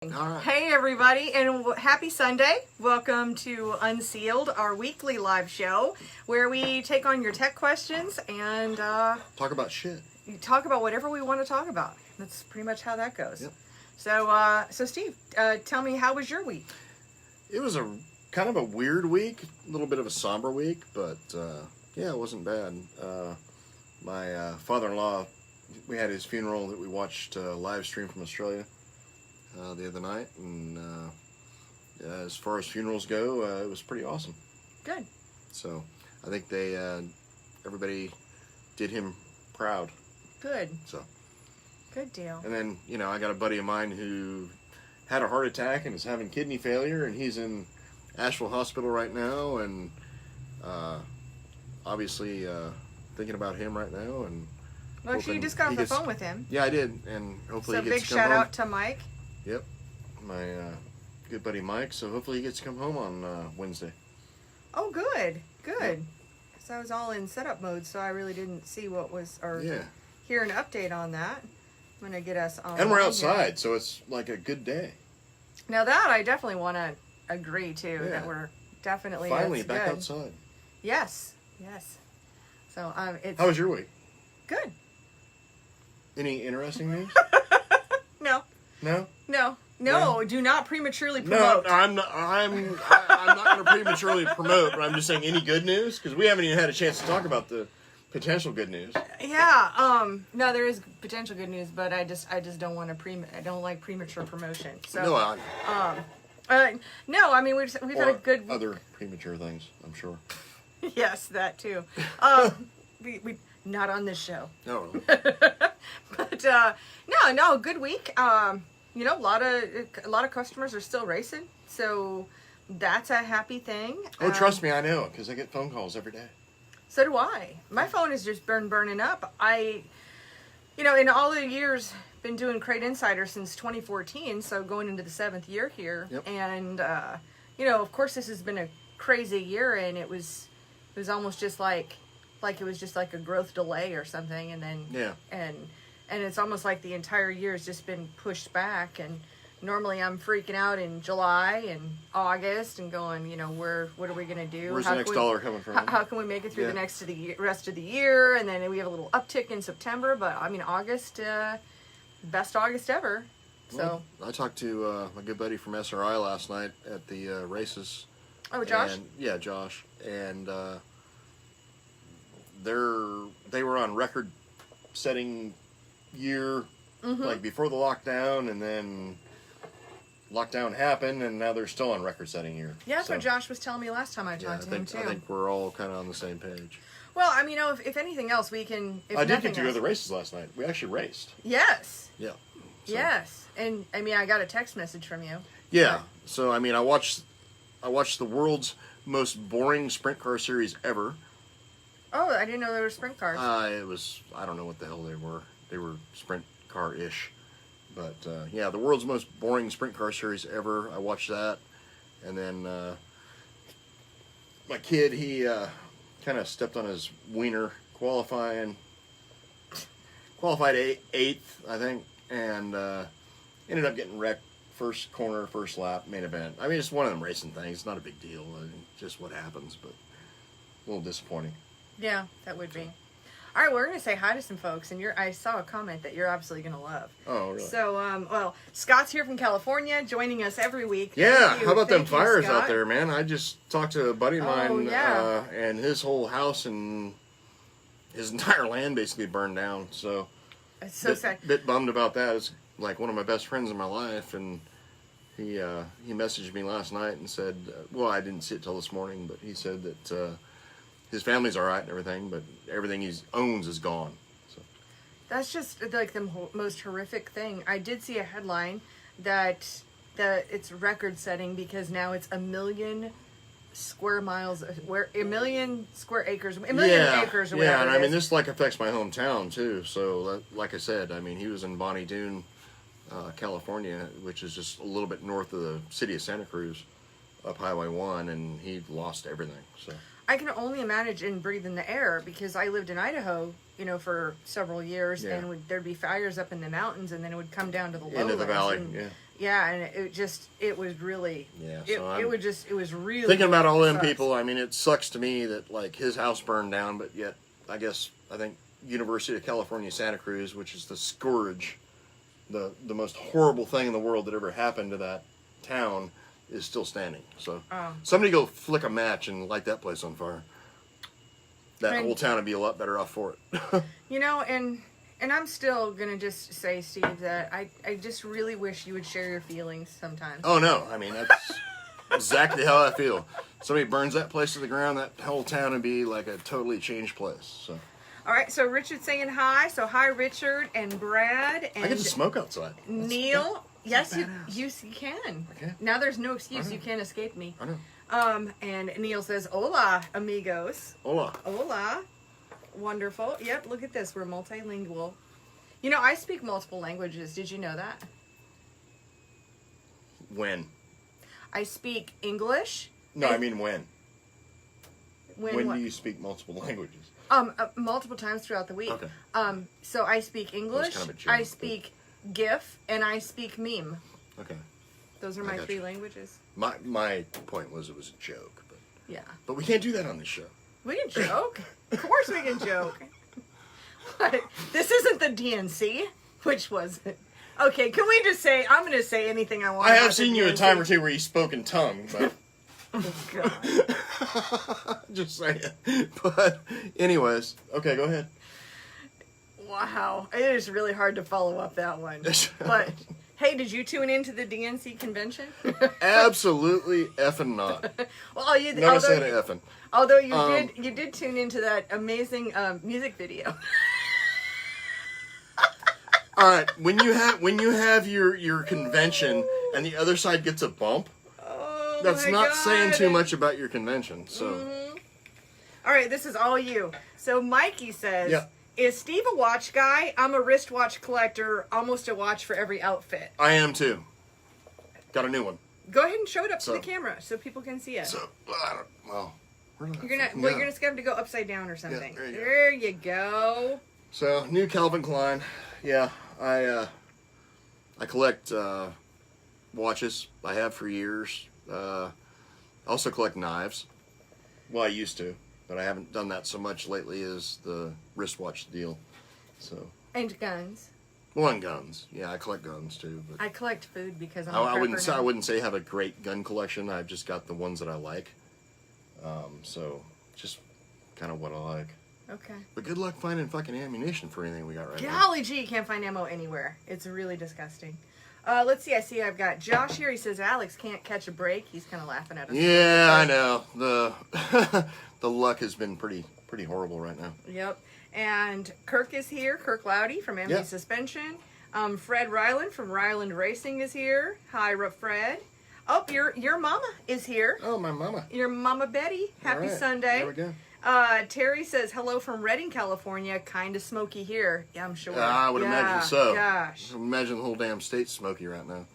All right. Hey everybody, and happy Sunday. Welcome to Unsealed, our weekly live show where we take on your tech questions and talk about shit. Talk about whatever we want to talk about. That's pretty much how that goes. Yep. So Steve, tell me, how was your week? It was a kind of a weird week, a little bit of a somber week, but yeah, it wasn't bad. My father-in-law, we had his funeral that we watched live stream from Australia the other night, and as far as funerals go, it was pretty awesome. Good. So I think everybody did him proud. Good. So good deal. And then, I got a buddy of mine who had a heart attack and is having kidney failure, and he's in Asheville Hospital right now, and obviously thinking about him right now. And well, actually, you just got off the phone with him. Yeah, I did, and hopefully so he gets big to come shout home. out to Mike. Yep, my good buddy Mike. So hopefully he gets to come home on Wednesday. Oh, good. Because I was all in setup mode, so I really didn't see what was, or hear an update on that. I'm going to get us on. And we're outside, so it's like a good day. Now that I definitely want to agree to, that we're definitely finally back good. outside. Yes. So it's. How was your week? Good. Any interesting news? No. No? No, do not prematurely promote. No, I'm not going to prematurely promote, but I'm just saying, any good news? Because we haven't even had a chance to talk about the potential good news. Yeah, no, there is potential good news, but I just don't want to I don't like premature promotion. So no, I mean we've had a good other premature things, I'm sure. Yes, that too. we not on this show. No. But no, good week. A lot of customers are still racing, so that's a happy thing. Oh, trust me, I know, because I get phone calls every day. So do I. My phone is just burning up. In all the years, been doing Crate Insider since 2014, so going into the 7th year here. Yep. And of course, this has been a crazy year, and it was almost just like it was just like a growth delay or something, and then and it's almost like the entire year has just been pushed back. And normally I'm freaking out in July and August and going, what are we going to do? Where's the next dollar coming from? How can we make it through the rest of the year? And then we have a little uptick in September, but I mean, August, best August ever. So I talked to my good buddy from SRI last night at the races. Oh, Josh? Josh. And they were on record-setting year, like before the lockdown, and then lockdown happened, and now they're still on record-setting year. Yeah, that's what Josh was telling me last time I talked to him, too. I think we're all kind of on the same page. Well, I mean, if anything else, we can... I did get to go to the races last night. We actually raced. Yes. Yeah. So. Yes. And, I mean, I got a text message from you. Yeah. So, I mean, I watched the world's most boring sprint car series ever. Oh, I didn't know there were sprint cars. I don't know what the hell they were. They were sprint car-ish. But, the world's most boring sprint car series ever. I watched that. And then my kid, he kind of stepped on his wiener qualified 8th, I think, and ended up getting wrecked first corner, first lap, main event. I mean, it's one of them racing things. It's not a big deal. I mean, just what happens, but a little disappointing. Yeah, that would be. All right, we're going to say hi to some folks, and I saw a comment that you're absolutely going to love. Oh, really? So, Scott's here from California, joining us every week. Yeah, how about them fires out there, man? I just talked to a buddy of mine, and his whole house and his entire land basically burned down. So, it's so sad. Bit bummed about that. It's like one of my best friends in my life, and he messaged me last night and said, well, I didn't see it till this morning, but he said that his family's all right and everything, but everything he owns is gone. So that's just like the most horrific thing. I did see a headline that it's record-setting because now it's 1 million square miles, a million square acres, a million acres or whatever. Yeah, and I mean, this affects my hometown too. So, like I said, I mean, he was in Bonnie Doon, California, which is just a little bit north of the city of Santa Cruz, up Highway 1, and he lost everything. So I can only imagine breathing the air because I lived in Idaho, for several years, and there'd be fires up in the mountains, and then it would come down to the lowlands. Into the valley, Yeah, and it was really, it was really thinking about all them sucks. people. I mean, it sucks to me that like his house burned down, but yet I think University of California, Santa Cruz, which is the scourge, the most horrible thing in the world that ever happened to that town, is still standing. So somebody go flick a match and light that place on fire. That whole town would be a lot better off for it. And I'm still going to just say, Steve, that I just really wish you would share your feelings sometimes. Oh, no. I mean, that's exactly how I feel. Somebody burns that place to the ground, that whole town would be like a totally changed place. So. All right, so Richard's saying hi. So hi, Richard and Brad. And I get to smoke outside. Neil. Yes, you can. Okay. Now there's no excuse. You can't escape me. I know. And Neil says, hola, amigos. Hola. Hola. Wonderful. Yep, look at this. We're multilingual. You know, I speak multiple languages. Did you know that? When? I speak English. No, I mean when. When what? do you speak multiple languages? Multiple times throughout the week. Okay. So I speak English, kind of a joke, I speak GIF, and I speak meme. Okay. Those are my three languages. My point was it was a joke, but yeah. But we can't do that on this show. We can joke. Of course we can joke. But this isn't the DNC, which was it? Okay, can we just say, I'm going to say anything I want. I have seen you a time or two where you spoke in tongue, but... Oh, God. Just saying. But, anyways, okay, go ahead. Wow. It is really hard to follow up that one. But, hey, did you tune into the DNC convention? Absolutely effing not. Well, you Never said effing. Although you did tune into that amazing music video. All right, when you have your convention and the other side gets a bump, that's not saying too much about your convention. So, all right, this is all you. So Mikey says, "Is Steve a watch guy? I'm a wristwatch collector. Almost a watch for every outfit. I am too. Got a new one. Go ahead and show it up to the camera so people can see it. So, you're gonna have to go upside down or something. Yeah, there you go. So, new Calvin Klein. Yeah, I collect watches. I have for years. I also collect knives. Well, I used to, but I haven't done that so much lately as the wristwatch deal. So. And guns. Well, and guns. Yeah, I collect guns too. But I collect food because I'm I wouldn't say I have a great gun collection. I've just got the ones that I like. So just kind of what I like. Okay. But good luck finding fucking ammunition for anything we got right now. Golly gee, you can't find ammo anywhere. It's really disgusting. Let's see. I see I've got Josh here. He says Alex can't catch a break. He's kind of laughing at us. Yeah, I know. The luck has been pretty horrible right now. Yep. And Kirk is here. Kirk Loudy from MV Suspension. Fred Ryland from Ryland Racing is here. Hi, Fred. Oh, your mama is here. Oh, my mama. Your mama Betty. Happy Sunday. There we go. Terry says, hello from Redding, California. Kind of smoky here. Yeah, I'm sure. I would imagine so. Gosh. Imagine the whole damn state's smoky right now.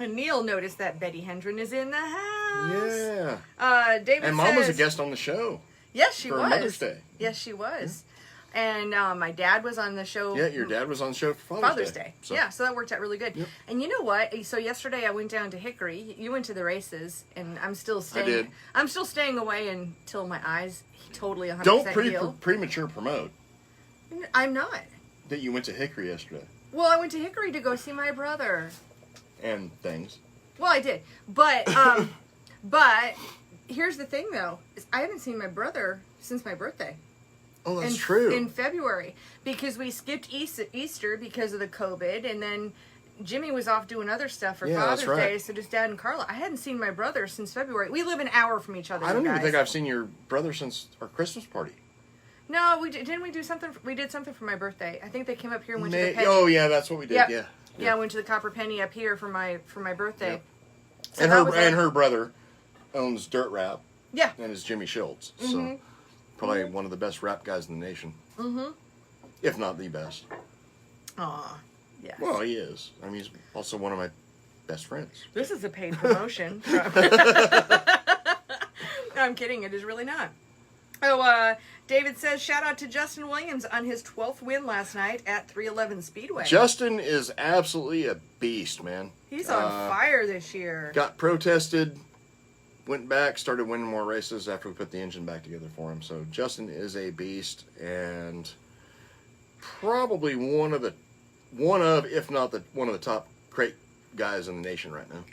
And Neil noticed that Betty Hendren is in the house. Yeah. David and Mom was a guest on the show. Yes, she was. For Mother's Day. Yes, she was. And my dad was on the show. Yeah, your dad was on the show for Father's Day. So. Yeah, so that worked out really good. Yep. And you know what? So yesterday I went down to Hickory. You went to the races, and I'm still staying. I did. I'm still staying away until my eyes totally 100% Don't premature promote. I'm not. That you went to Hickory yesterday. Well, I went to Hickory to go see my brother. And things. Well, I did, but but here's the thing though: is I haven't seen my brother since my birthday. Oh, that's true. In February, because we skipped Easter because of the COVID, and then Jimmy was off doing other stuff for Father's Day, so just Dad and Carla. I hadn't seen my brother since February. We live an hour from each other. I don't even think I've seen your brother since our Christmas party. No, didn't we do something? We did something for my birthday. I think they came up here and went to the penny. Oh yeah, that's what we did. Yep. Yeah, I went to the Copper Penny up here for my birthday. Yep. So and her brother owns Dirt Rap. Yeah. And is Jimmy Schultz. So probably one of the best rap guys in the nation. Mm-hmm. If not the best. Aw, yeah. Well, he is. I mean, he's also one of my best friends. This is a paid promotion. No, I'm kidding. It is really not. Oh, David says, shout out to Justin Williams on his 12th win last night at 311 Speedway. Justin is absolutely a beast, man. He's on fire this year. Got protested, went back, started winning more races after we put the engine back together for him. So Justin is a beast, and probably one of, if not one of the top crate guys in the nation right now.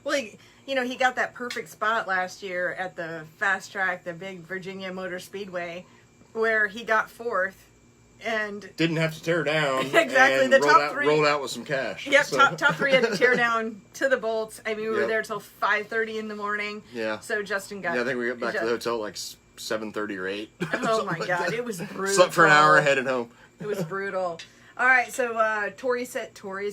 Well, he got that perfect spot last year at the fast track, the big Virginia Motor Speedway, where he got 4th and didn't have to tear down. Exactly, and the top 3 rolled out with some cash. Yep, so. top 3 had to tear down to the bolts. I mean, we were there till 5:30 in the morning. Yeah. So Justin got. Yeah, I think we got back to the hotel like 7:30 or 8. Oh my God, it was brutal. Slept for an hour, headed home. It was brutal. All right, so Tori's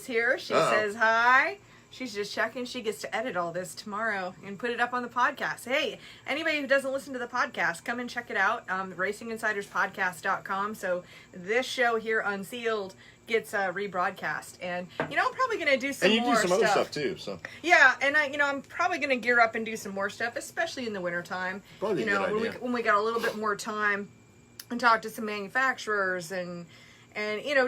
here. She says hi. She's just checking. She gets to edit all this tomorrow and put it up on the podcast. Hey, anybody who doesn't listen to the podcast, come and check it out. RacingInsiderspodcast.com. So this show here, Unsealed, gets rebroadcast. And, I'm probably going to do some more stuff. And you do some other stuff, too. So. Yeah, and, I'm probably going to gear up and do some more stuff, especially in the wintertime. Probably a good idea. When we got a little bit more time and talk to some manufacturers and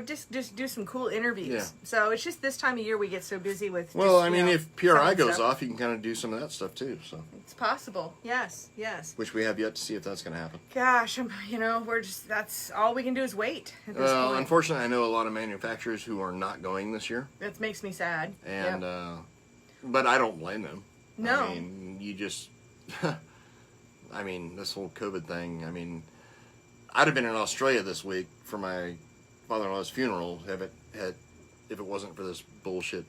just do some cool interviews. Yeah. So it's just this time of year we get so busy with. Well, if PRI goes off, you can kind of do some of that stuff too. So it's possible. Yes. Which we have yet to see if that's going to happen. Gosh, that's all we can do is wait at this point. Unfortunately, I know a lot of manufacturers who are not going this year. That makes me sad. And but I don't blame them. No. I mean, you just. This whole COVID thing. I'd have been in Australia this week for my father-in-law's funeral if it wasn't for this bullshit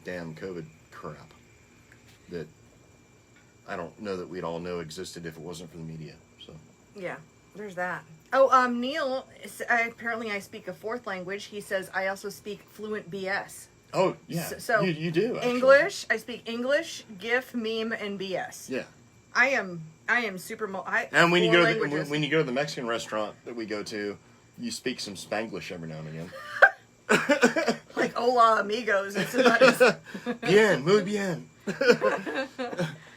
damn COVID crap that I don't know that we'd all know existed if it wasn't for the media. So yeah, there's that. Oh, Neil, apparently I speak a 4th language. He says I also speak fluent BS. Oh yeah, so you do actually. English. I speak English, GIF, meme, and BS. Yeah, I am super. And when you go to the Mexican restaurant that we go to, you speak some Spanglish every now and again. Like hola amigos. Bien, muy bien.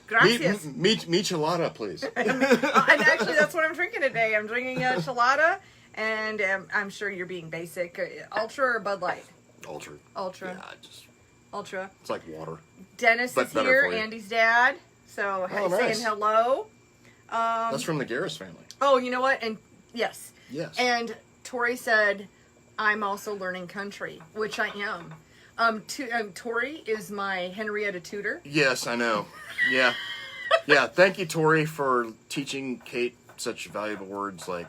Gracias. Michelada, please. And actually, that's what I'm drinking today. I'm drinking a chelada, and I'm sure you're being basic. Ultra or Bud Light? Ultra. Yeah, Ultra. It's like water. Dennis is here, Andy's dad. So saying hello. That's from the Garris family. Oh, you know what? And yes. Yes. And Tori said, I'm also learning country, which I am. Tori is my Henrietta tutor. Yes, I know. Yeah. Yeah, thank you, Tori, for teaching Kate such valuable words like,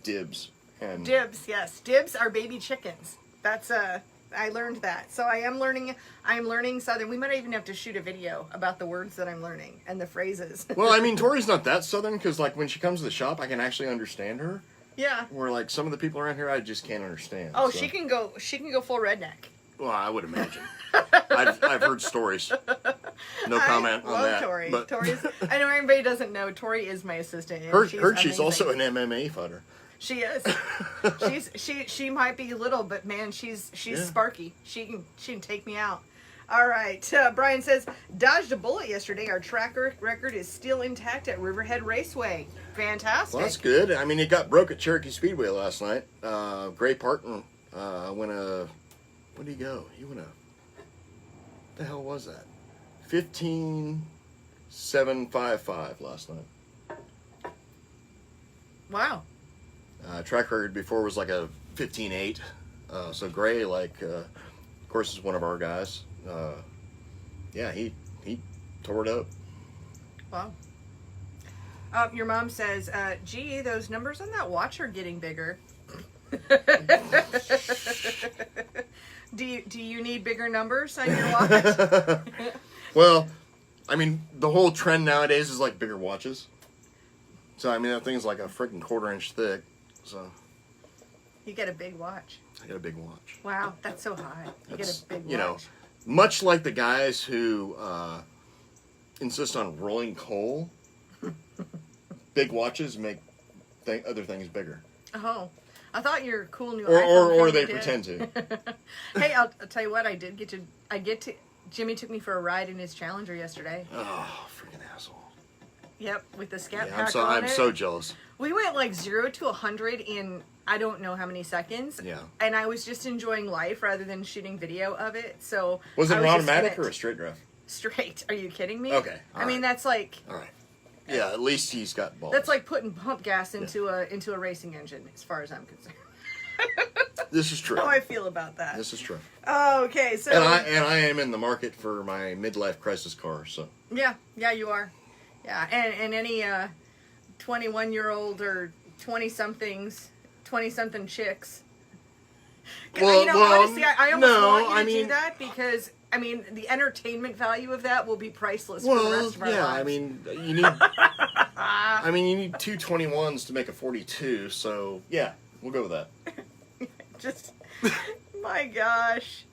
dibs. And dibs, yes. Dibs are baby chickens. That's, I learned that. So I'm learning Southern. We might even have to shoot a video about the words that I'm learning and the phrases. Well, Tori's not that Southern because, when she comes to the shop, I can actually understand her. Yeah. Where, some of the people around here, I just can't understand. Oh, so. she can go full redneck. Well, I would imagine. I've heard stories. No comment on that. Tori. But Tori's. I know everybody doesn't know. Tori is my assistant. She's also an MMA fighter. She is. She might be little, but man, she's sparky. She can take me out. All right. Brian says, dodged a bullet yesterday. Our track record is still intact at Riverhead Raceway. Fantastic. Well, that's good. It got broke at Cherokee Speedway last night. Gray Parton what did he go? He went what the hell was that? 15.755 last night. Wow. Track record before was like a 15.8. So Gray, of course, is one of our guys. He tore it up. Wow. Your mom says, gee, those numbers on that watch are getting bigger. Do you need bigger numbers on your watch? Well, the whole trend nowadays is bigger watches. So, that thing's like a freaking 1/4 inch thick. So. You get a big watch. I got a big watch. Wow, that's so high. You get a big watch. Much like the guys who insist on rolling coal, big watches make other things bigger. Oh, I thought your cool new or they pretend to. Hey, I'll tell you what. I get to. Jimmy took me for a ride in his Challenger yesterday. Oh, freaking asshole! Yep, with the scat Yeah, pack I'm so jealous. We went like 0 to 100 in I don't know how many seconds. Yeah. And I was just enjoying life rather than shooting video of it. So was it an automatic or a straight drive? Straight. Are you kidding me? Okay. I mean, that's like. All right. Yeah, at least he's got balls. That's like putting pump gas into a racing engine, as far as I'm concerned. This is true. How I feel about that. This is true. Oh, okay. So. And I am in the market for my midlife crisis car. So. Yeah, you are. Yeah, and any 21-year-old or 20-something chicks. Well, honestly, I almost want you to do that because. I mean, the entertainment value of that will be priceless for the rest of our lives. I mean, you need two 21s to make a 42, so yeah, we'll go with that. My gosh,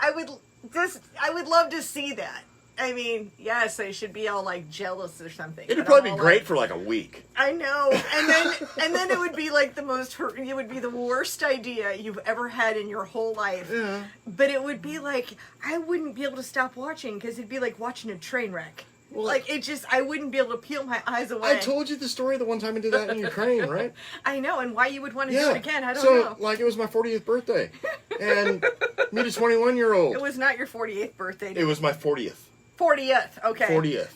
I would love to see that. I mean, yes, I should be all like jealous or something. It'd probably be great for like a week. I know, and then it would be like it would be the worst idea you've ever had in your whole life. Yeah. But it would be like I wouldn't be able to stop watching because it'd be like watching a train wreck. Well, like I wouldn't be able to peel my eyes away. I told you the story the one time I did that in Ukraine, right? I know, and why you would want to do it again, I don't know. So, like, it was my 40th birthday, and meet a 21-year-old. It was not your 48th birthday. It was my 40th. 40th, okay. 40th.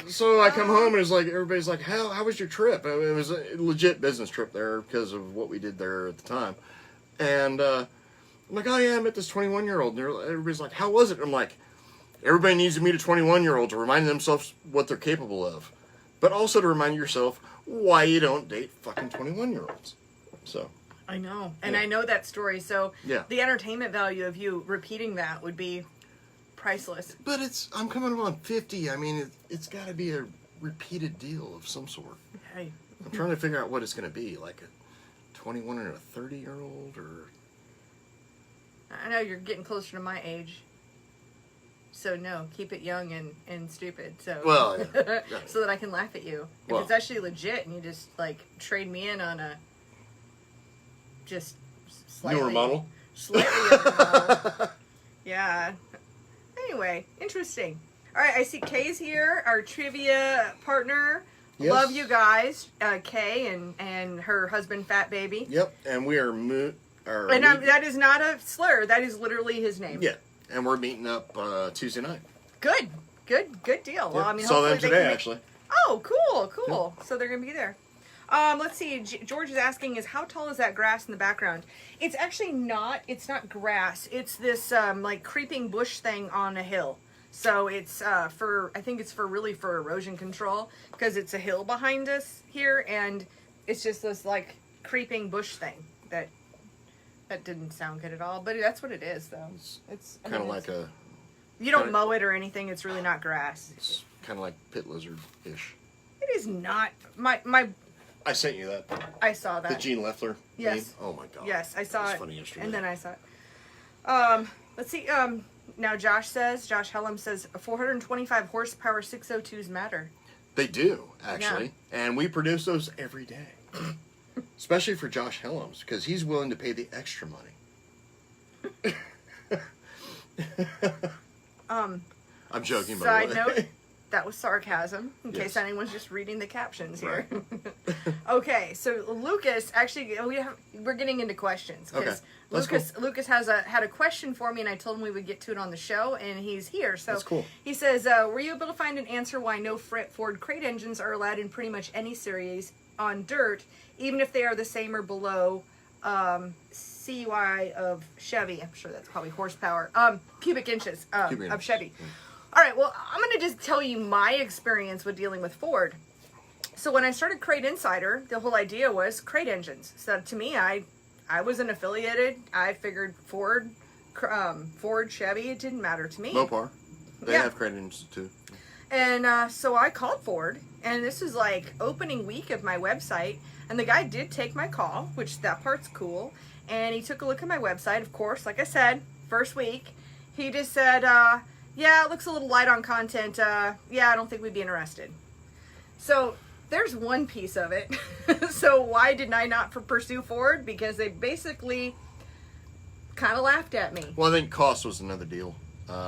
So I come home and it's like everybody's like, how was your trip? I mean, it was a legit business trip there because of what we did there at the time, and I'm like, oh yeah, I met this 21-year-old, and everybody's like, how was it? I'm like, everybody needs to meet a 21-year-old to remind themselves what they're capable of, but also to remind yourself why you don't date fucking 21-year-olds. So. I know, and I know that story. So the entertainment value of you repeating that would be priceless. But I'm coming on 50. I mean, it's got to be a repeated deal of some sort. Hey. I'm trying to figure out what it's going to be, like a 21 and a 30-year-old, or. I know you're getting closer to my age. So no, keep it young and stupid. So so that I can laugh at you. If it's actually legit and you just like trade me in on a just slightly newer model. Slightly newer model. Yeah. Anyway, interesting. All right, I see Kay's here, our trivia partner. Yes. Love you guys, Kay and her husband, Fat Baby. Yep, and we are that is not a slur. That is literally his name. Yeah. And we're meeting up Tuesday night. Good deal. Well, I mean, saw them today, actually. Oh, cool. Yep. So they're gonna be there. Let's see. George is asking, how tall is that grass in the background? It's actually not. It's not grass. It's this like creeping bush thing on a hill. So it's I think it's for erosion control because it's a hill behind us here, and it's just this like creeping bush thing that. That didn't sound good at all, but that's what it is, though. It's kind of like a... You don't mow it or anything. It's really not grass. It's kind of like pit lizard-ish. It is not. My. I sent you that. I saw that. The Gene Leffler. Yes. Meme? Oh, my God. Yes, I saw it. Funny yesterday. And then I saw it. Let's see. Now Josh Hellum says, 425 horsepower 602s matter. They do, actually. Yeah. And we produce those every day. Especially for Josh Hellums, because he's willing to pay the extra money. I'm joking, by the way. Side note, that was sarcasm, in case anyone's just reading the captions here. Right. Okay, so Lucas, actually, we're getting into questions. Okay. Lucas had a question for me, and I told him we would get to it on the show, and he's here. So that's cool. He says, were you able to find an answer why no Ford crate engines are allowed in pretty much any series on dirt, even if they are the same or below CUI of Chevy? I'm sure that's probably horsepower. Cubic inches of Chevy. All right, well, I'm going to just tell you my experience with dealing with Ford. So when I started Crate Insider, the whole idea was crate engines. So to me, I wasn't affiliated. I figured Ford, Chevy, it didn't matter to me. Mopar. They have crate engines too. And so I called Ford, and this is like opening week of my website, and the guy did take my call, which that part's cool, and he took a look at my website, of course, like I said, first week. He just said, yeah, it looks a little light on content. Yeah, I don't think we'd be interested. So there's one piece of it. So why did I not pursue Ford? Because they basically kind of laughed at me. Well, I think cost was another deal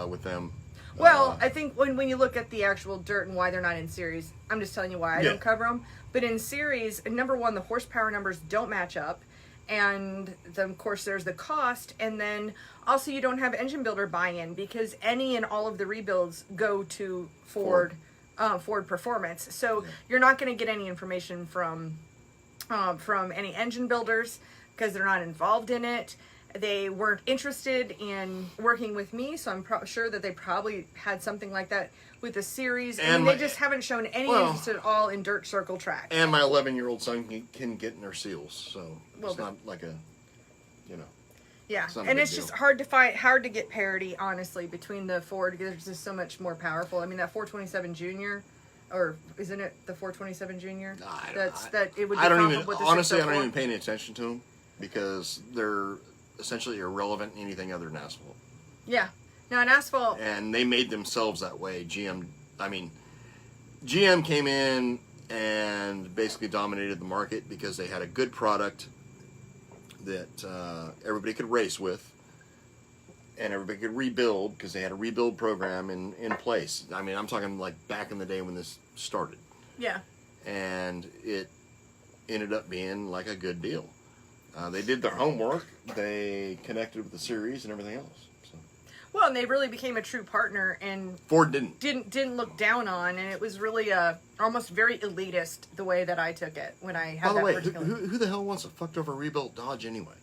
with them. Well, I think when you look at the actual dirt and why they're not in series, I'm just telling you why I don't cover them. But in series, number one, the horsepower numbers don't match up. And then, of course, there's the cost. And then also you don't have engine builder buy-in because any and all of the rebuilds go to Ford Performance. So you're not going to get any information from any engine builders because they're not involved in it. They weren't interested in working with me, so I'm sure that they probably had something like that with the series. And they just haven't shown any interest at all in dirt circle track. And my 11-year-old son can get in their seals, so it's not like a, Yeah, and it's just hard to get parity, honestly, between the Ford. They're just so much more powerful. I mean, that 427 Junior, or isn't it the 427 Junior? I don't even pay any attention to them because they're essentially irrelevant in anything other than asphalt. Yeah. Now, in asphalt... And they made themselves that way. GM came in and basically dominated the market because they had a good product that everybody could race with and everybody could rebuild because they had a rebuild program in place. I mean, I'm talking like back in the day when this started. Yeah. And it ended up being like a good deal. They did their homework. They connected with the series and everything else. So. Well, and they really became a true partner, and Ford didn't look down on, and it was really almost very elitist the way that I took it when I had that. By the way, particular... who the hell wants a fucked over rebuilt Dodge anyway?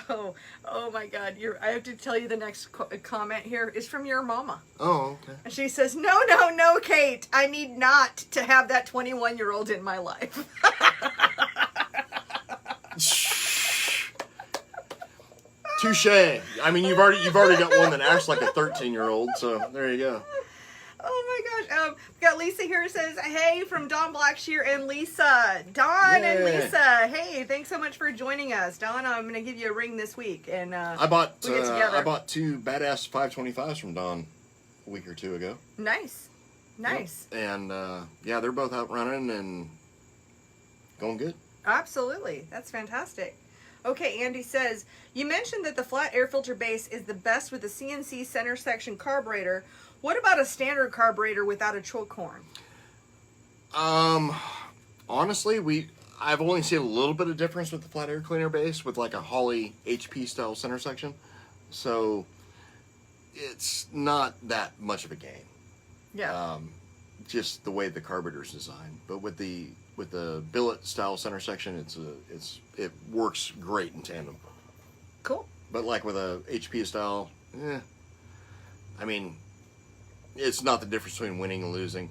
Oh my God! I have to tell you the next comment here is from your mama. Oh, okay. And she says, "No, Kate. I need not to have that 21-year-old in my life." Touche. I mean, you've already got one that acts like a 13-year-old, so there you go. Oh my gosh. We got Lisa here who says, "Hey," from Dawn Blackshear and Lisa. Dawn and Lisa, hey, thanks so much for joining us. Dawn, I'm going to give you a ring this week, and I bought 2 badass 525s from Dawn a week or two ago. Nice. Yep. And they're both out running and going good. Absolutely. That's fantastic. Okay, Andy says, "You mentioned that the flat air filter base is the best with the CNC center section carburetor. What about a standard carburetor without a choke horn?" Honestly, I've only seen a little bit of difference with the flat air cleaner base with like a Holley HP style center section. So it's not that much of a game. Yeah. Just the way the carburetor's designed. But with the billet style center section, it works great in tandem. Cool. But like with a HP style, I mean, it's not the difference between winning and losing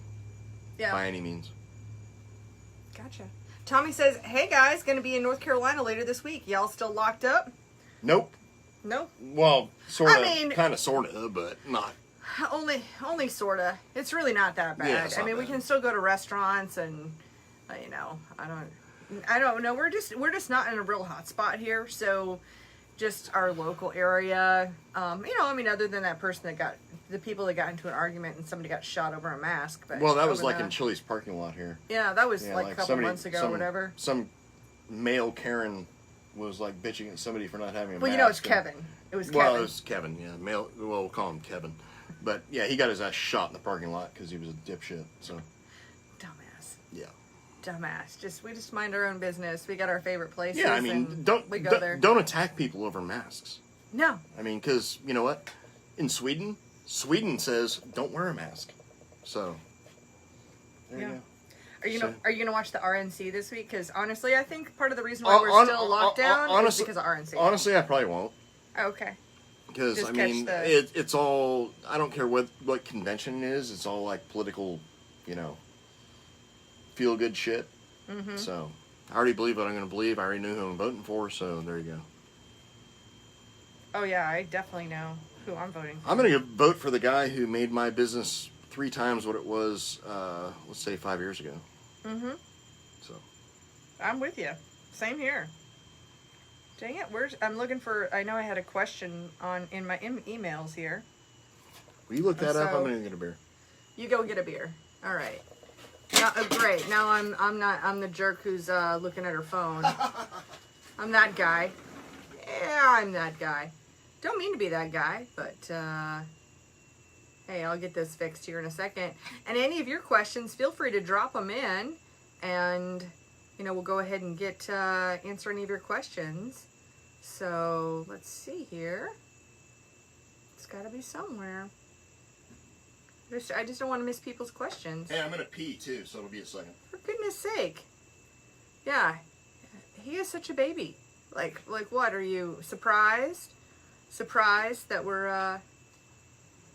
by any means. Gotcha. Tommy says, "Hey guys, going to be in North Carolina later this week. Y'all still locked up?" Nope. No? Well, sort of, kind of, sort of, but not. Only sort of. It's really not that bad. Yeah, I mean, we can still go to restaurants and, I don't know. We're just not in a real hot spot here. So just our local area. Other than that person the people that got into an argument and somebody got shot over a mask. But well, that was like in Chili's parking lot here. Yeah, that was like a couple months ago or whatever. Some male Karen was like bitching at somebody for not having a mask. Well, it's Kevin. It was Kevin. Well, it was Kevin, yeah. We'll call him Kevin. But yeah, he got his ass shot in the parking lot because he was a dipshit. So. Dumbass. Yeah. Dumbass. We just mind our own business. We got our favorite places. Yeah, I mean, don't attack people over masks. No. I mean, because you know what? In Sweden says don't wear a mask. So. There you go. Are you gonna watch the RNC this week? Because honestly, I think part of the reason why we're still locked down is because of RNC. Honestly, I probably won't. Okay. Because I mean, it's all. I don't care what convention it is. It's all like political, feel good shit. Mm-hmm. So I already believe what I'm going to believe. I already know who I'm voting for. So there you go. Oh yeah, I definitely know who I'm voting for. I'm going to vote for the guy who made my business 3 times what it was. Let's say 5 years ago. Mm-hmm. So I'm with you. Same here. Dang it! I'm looking for. I know I had a question in my emails here. Will you look that up? I'm gonna get a beer. You go get a beer. All right. Great. Now I'm the jerk who's looking at her phone. I'm that guy. Yeah, I'm that guy. Don't mean to be that guy, but hey, I'll get this fixed here in a second. And any of your questions, feel free to drop them in, and we'll go ahead and get answer any of your questions. So let's see here. It's got to be somewhere. I just don't want to miss people's questions. Hey, I'm gonna pee too, so it'll be a second. For goodness sake. Yeah, he is such a baby. Like what? Are you surprised? Surprised that we're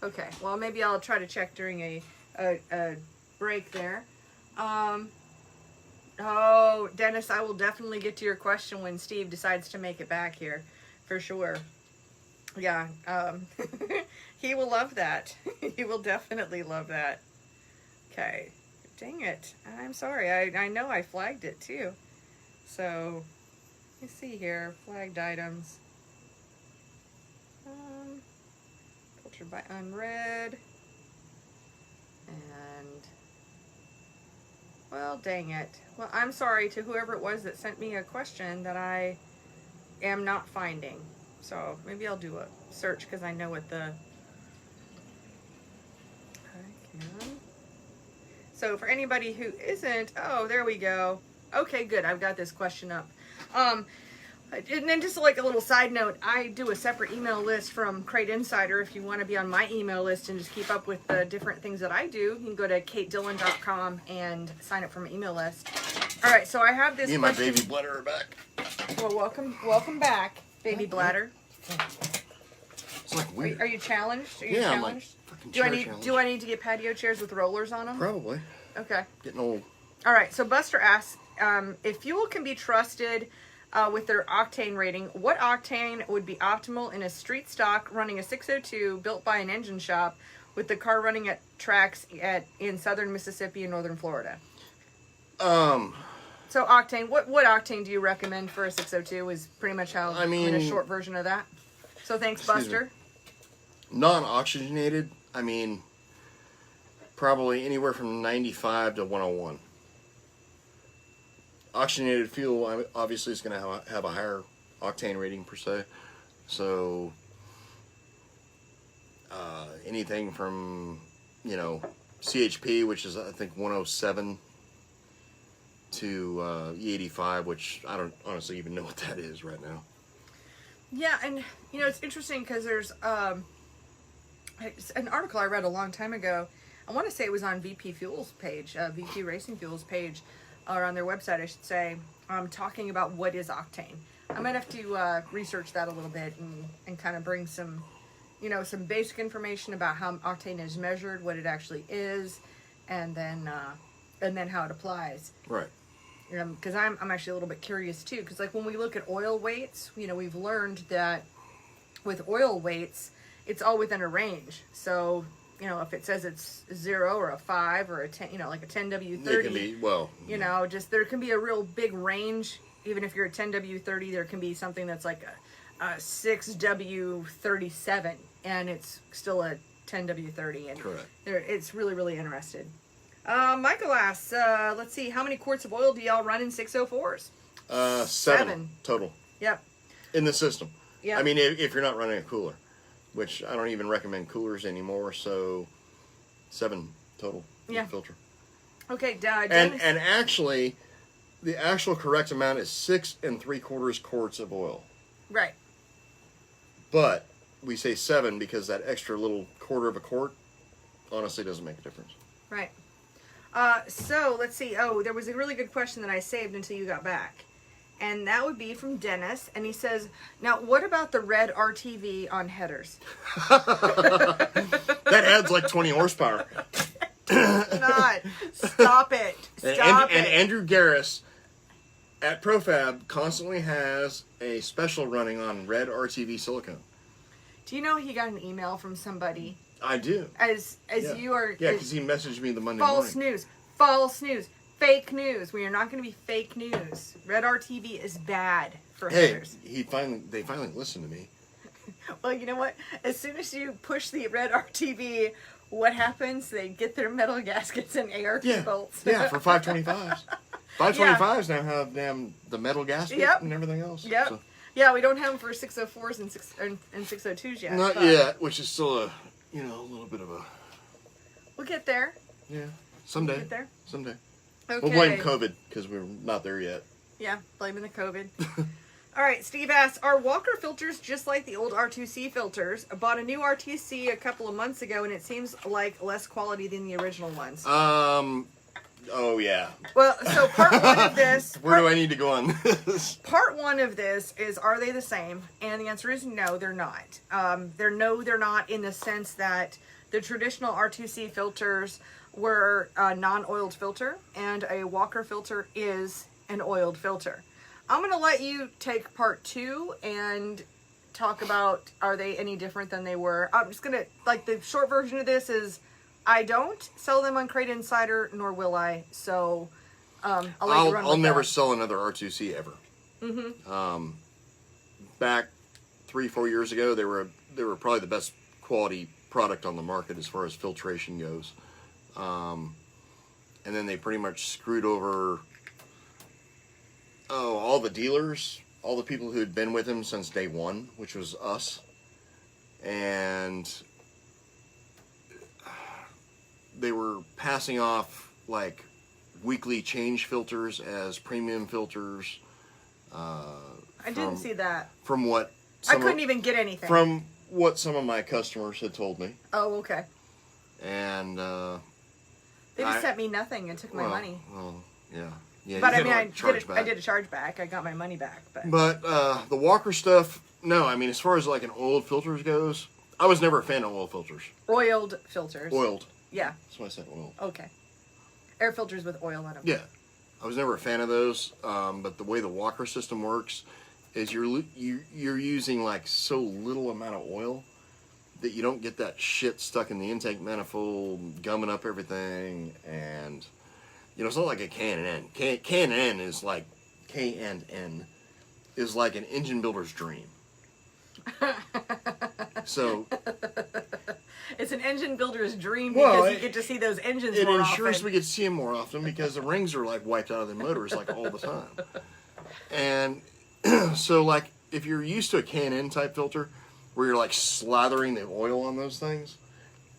okay. Well, maybe I'll try to check during a break there. Oh, Dennis, I will definitely get to your question when Steve decides to make it back here, for sure. Yeah, he will love that. He will definitely love that. Okay, dang it. I'm sorry. I know I flagged it too. So, let me see here. Flagged items. Filtered by unread. And, well, dang it. Well, I'm sorry to whoever it was that sent me a question that I am not finding. So maybe I'll do a search because I know what the... I can. So for anybody who isn't... Oh, there we go. Okay, good. I've got this question up. And then just like a little side note, I do a separate email list from Crate Insider. If you want to be on my email list and just keep up with the different things that I do, you can go to CrateInsider.com and sign up for my email list. All right, so I have this. Me and my baby bladder are back. Well, welcome back, baby bladder. It's like weird. Are you challenged? Are you challenged? I'm like fucking do I need to get patio chairs with rollers on them? Probably. Okay. Getting old. All right. So Buster asks, if fuel can be trusted with their octane rating, what octane would be optimal in a street stock running a 602 built by an engine shop with the car running at tracks in southern Mississippi and northern Florida? So octane, what octane do you recommend for a 602 is pretty much how, in a short version of that. So thanks, Buster. Non-oxygenated, probably anywhere from 95 to 101. Oxygenated fuel obviously is going to have a higher octane rating per se. So anything from, CHP, which is I think 107, to E85, which I don't honestly even know what that is right now. Yeah, and it's interesting because there's an article I read a long time ago. I want to say it was on VP Fuels page, VP Racing Fuels page, or on their website, I should say, talking about what is octane. I might have to research that a little bit and kind of bring some, some basic information about how octane is measured, what it actually is, and then how it applies. Right. Because I'm actually a little bit curious too. Because like when we look at oil weights, we've learned that with oil weights, it's all within a range. So if it says it's 0 or a 5 or a 10, like a 10W30, it can be, just there can be a real big range. Even if you're a 10W30, there can be something that's like a 6W37, and it's still a 10W30. And correct. It's really, really interesting. Michael asks, let's see, how many quarts of oil do y'all run in 604s? 7 total. Yep. In the system. Yeah. If you're not running a cooler, which I don't even recommend coolers anymore, so 7 total. Yeah. Filter. Okay, and actually, the actual correct amount is 6 3/4 quarts of oil. Right. But we say 7 because that extra little quarter of a quart honestly doesn't make a difference. Right. So let's see. Oh, there was a really good question that I saved until you got back. And that would be from Dennis. And he says, now, what about the red RTV on headers? That adds like 20 horsepower. Not. Stop it. Stop it. And Andrew Garris at ProFab constantly has a special running on red RTV silicone. Do you know he got an email from somebody? I do. As you are... Yeah, because he messaged me the Monday morning. False news. Fake news. We are not going to be fake news. Red RTV is bad for headers. They finally listened to me. Well, you know what? As soon as you push the red RTV, what happens? They get their metal gaskets and ARP bolts. Yeah, for 525s. 525s now have the metal gasket and everything else. Yep. So. Yeah, we don't have them for 604s and 602s yet. Not yet, which is still a little bit of a... We'll get there. Yeah, someday. We'll get there. Someday. Okay. We'll blame COVID because we're not there yet. Yeah, blaming the COVID. All right, Steve asks, are Walker filters just like the old R2C filters? I bought a new RTC a couple of months ago, and it seems like less quality than the original ones. Oh, yeah. Well, so part one of this... Where do I need to go on this? Part one of this is, are they the same? And the answer is no, they're not. They're not in the sense that the traditional R2C filters were a non-oiled filter, and a Walker filter is an oiled filter. I'm going to let you take part two and talk about, are they any different than they were? I'm just going to, like, the short version of this is, I don't sell them on Crate Insider, nor will I. So, I'll let you run with I'll never that. sell another R2C ever. Mm-hmm. Back 3-4 years ago, they were probably the best quality product on the market as far as filtration goes. And then they pretty much screwed over all the dealers, all the people who had been with him since day one, which was us. And they were passing off like weekly change filters as premium filters. I didn't see that. From what I couldn't even get anything. From what some of my customers had told me. Oh, okay. And they just sent me nothing and took my money. Well, yeah. Yeah, but I mean, I did a charge back. I got my money back. But the Walker stuff, no. I mean, as far as like an oiled filters goes, I was never a fan of oil filters. Oiled filters. Oiled. Yeah. That's why I said oiled. Okay. Air filters with oil in them. Yeah. I was never a fan of those. But the way the Walker system works is you're using like so little amount of oil that you don't get that shit stuck in the intake manifold, gumming up everything, and it's not like a K&N. K&N is like K&N is like an engine builder's dream. So it's an engine builder's dream because you get to see those engines more often. It ensures we get to see them more often because the rings are like wiped out of the motors like all the time. And so like if you're used to a K&N type filter where you're like slathering the oil on those things,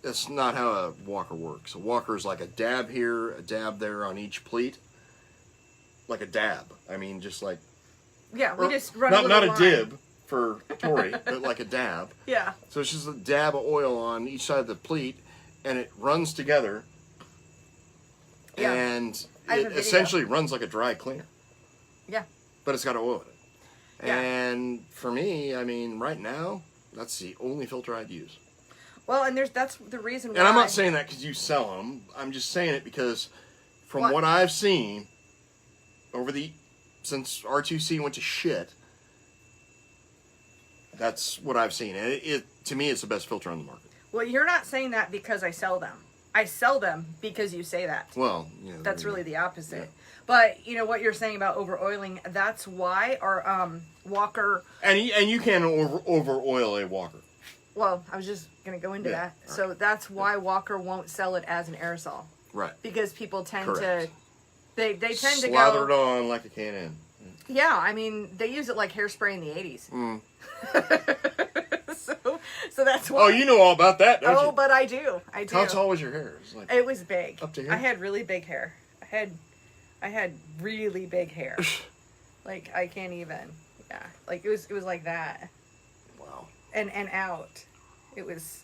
that's not how a Walker works. A Walker is like a dab here, a dab there on each pleat. Like a dab. I mean, just like... Yeah, we just run a little line. Not a dib for Tori, but like a dab. Yeah. So it's just a dab of oil on each side of the pleat, and it runs together. Yeah. And it essentially runs like a dry cleaner. Yeah. But it's got oil in it. Yeah. And for me, I mean, right now, that's the only filter I'd use. Well, and that's the reason why... And I'm not saying that because you sell them. I'm just saying it because from what I've seen since R2C went to shit, that's what I've seen. And to me, it's the best filter on the market. Well, you're not saying that because I sell them. I sell them because you say that. Well, that's really the opposite. Yeah. But what you're saying about over oiling, that's why our Walker... And you can't over oil a Walker. Well, I was just going to go into that. Right. So that's why Walker won't sell it as an aerosol. Right. Because people tend to... They tend to go... Slather it on like a K&N. Yeah, I mean, they use it like hairspray in the 80s. Mm. so that's why... Oh, you know all about that, don't you? Oh, but I do. How tall was your hair? It was big. Up to here? I had really big hair. I had really big hair. Like, I can't even... Yeah. Like, it was like that. Wow. And out. It was...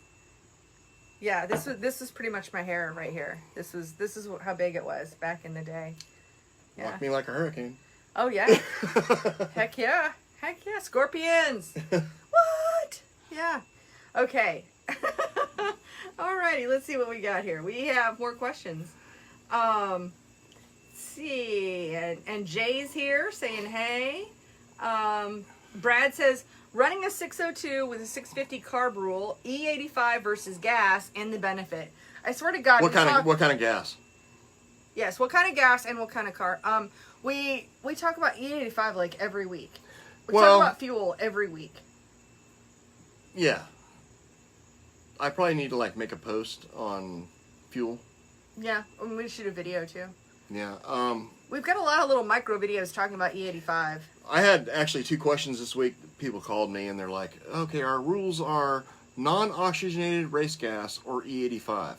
Yeah, this was pretty much my hair right here. This is how big it was back in the day. Yeah. Walk me like a hurricane. Oh yeah. Heck yeah. Scorpions. What? Yeah. Okay. Alrighty, let's see what we got here. We have more questions. Let's see. And Jay's here saying hey. Brad says, running a 602 with a 650 carb rule, E85 versus gas, and the benefit. I swear to God. What kind of gas? Yes, what kind of gas and what kind of car? We talk about E85 like every week. We talk about fuel every week. Yeah. I probably need to like make a post on fuel. Yeah, we should shoot a video too. Yeah. We've got a lot of little micro videos talking about E85. I had actually 2 questions this week. People called me and they're like, okay, our rules are non-oxygenated race gas or E85.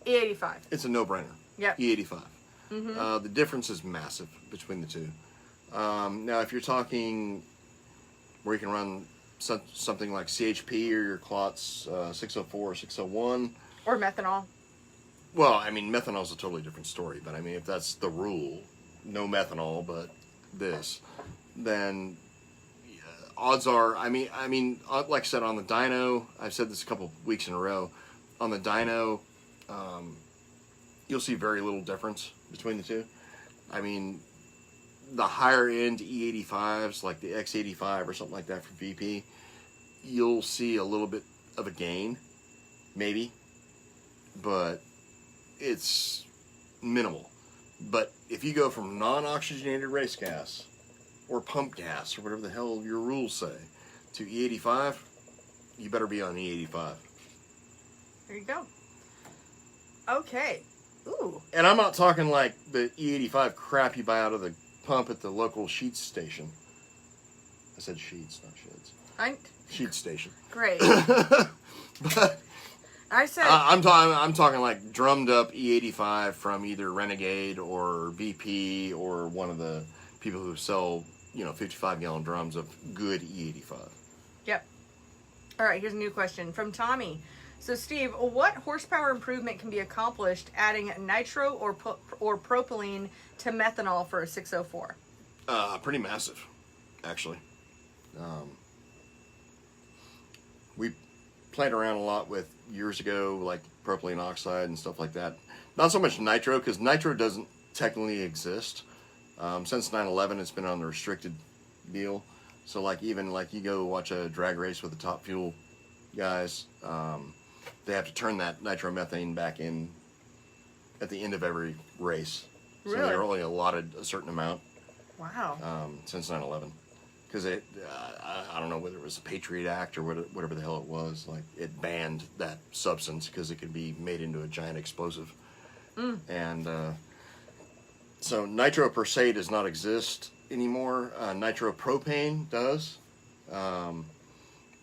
E85. It's a no-brainer. Yep. E85. The difference is massive between the two. Now, if you're talking where you can run something like CHP or your Quarts 604 or 601. Or methanol. Well, I mean, methanol is a totally different story. But, I mean, if that's the rule, no methanol, but this, then odds are, I mean, like I said, on the dyno, I've said this a couple of weeks in a row, on the dyno, you'll see very little difference between the two. I mean, the higher end E85s, like the X85 or something like that for VP, you'll see a little bit of a gain, maybe, but it's minimal. But if you go from non-oxygenated race gas or pump gas or whatever the hell your rules say to E85, you better be on E85. There you go. Okay. Ooh. And I'm not talking like the E85 crap you buy out of the pump at the local Sheets station. I said Sheets, not Sheds. Sheets station. Great. But I said I'm talking like drummed up E85 from either Renegade or VP or one of the people who sell 55-gallon drums of good E85. Yep. All right, here's a new question from Tommy. So, Steve, what horsepower improvement can be accomplished adding nitro or propylene to methanol for a 604? Pretty massive, actually. We played around a lot with years ago, like propylene oxide and stuff like that. Not so much nitro, because nitro doesn't technically exist. Since 9/11, it's been on the restricted deal. So, like, even like you go watch a drag race with the Top Fuel guys, they have to turn that nitromethane back in at the end of every race. So Really? they're only allotted a certain amount. Wow. Since 9/11. Because I don't know whether it was the Patriot Act or whatever the hell it was. Like, it banned that substance because it could be made into a giant explosive. And so nitro per se does not exist anymore. Nitropropane does.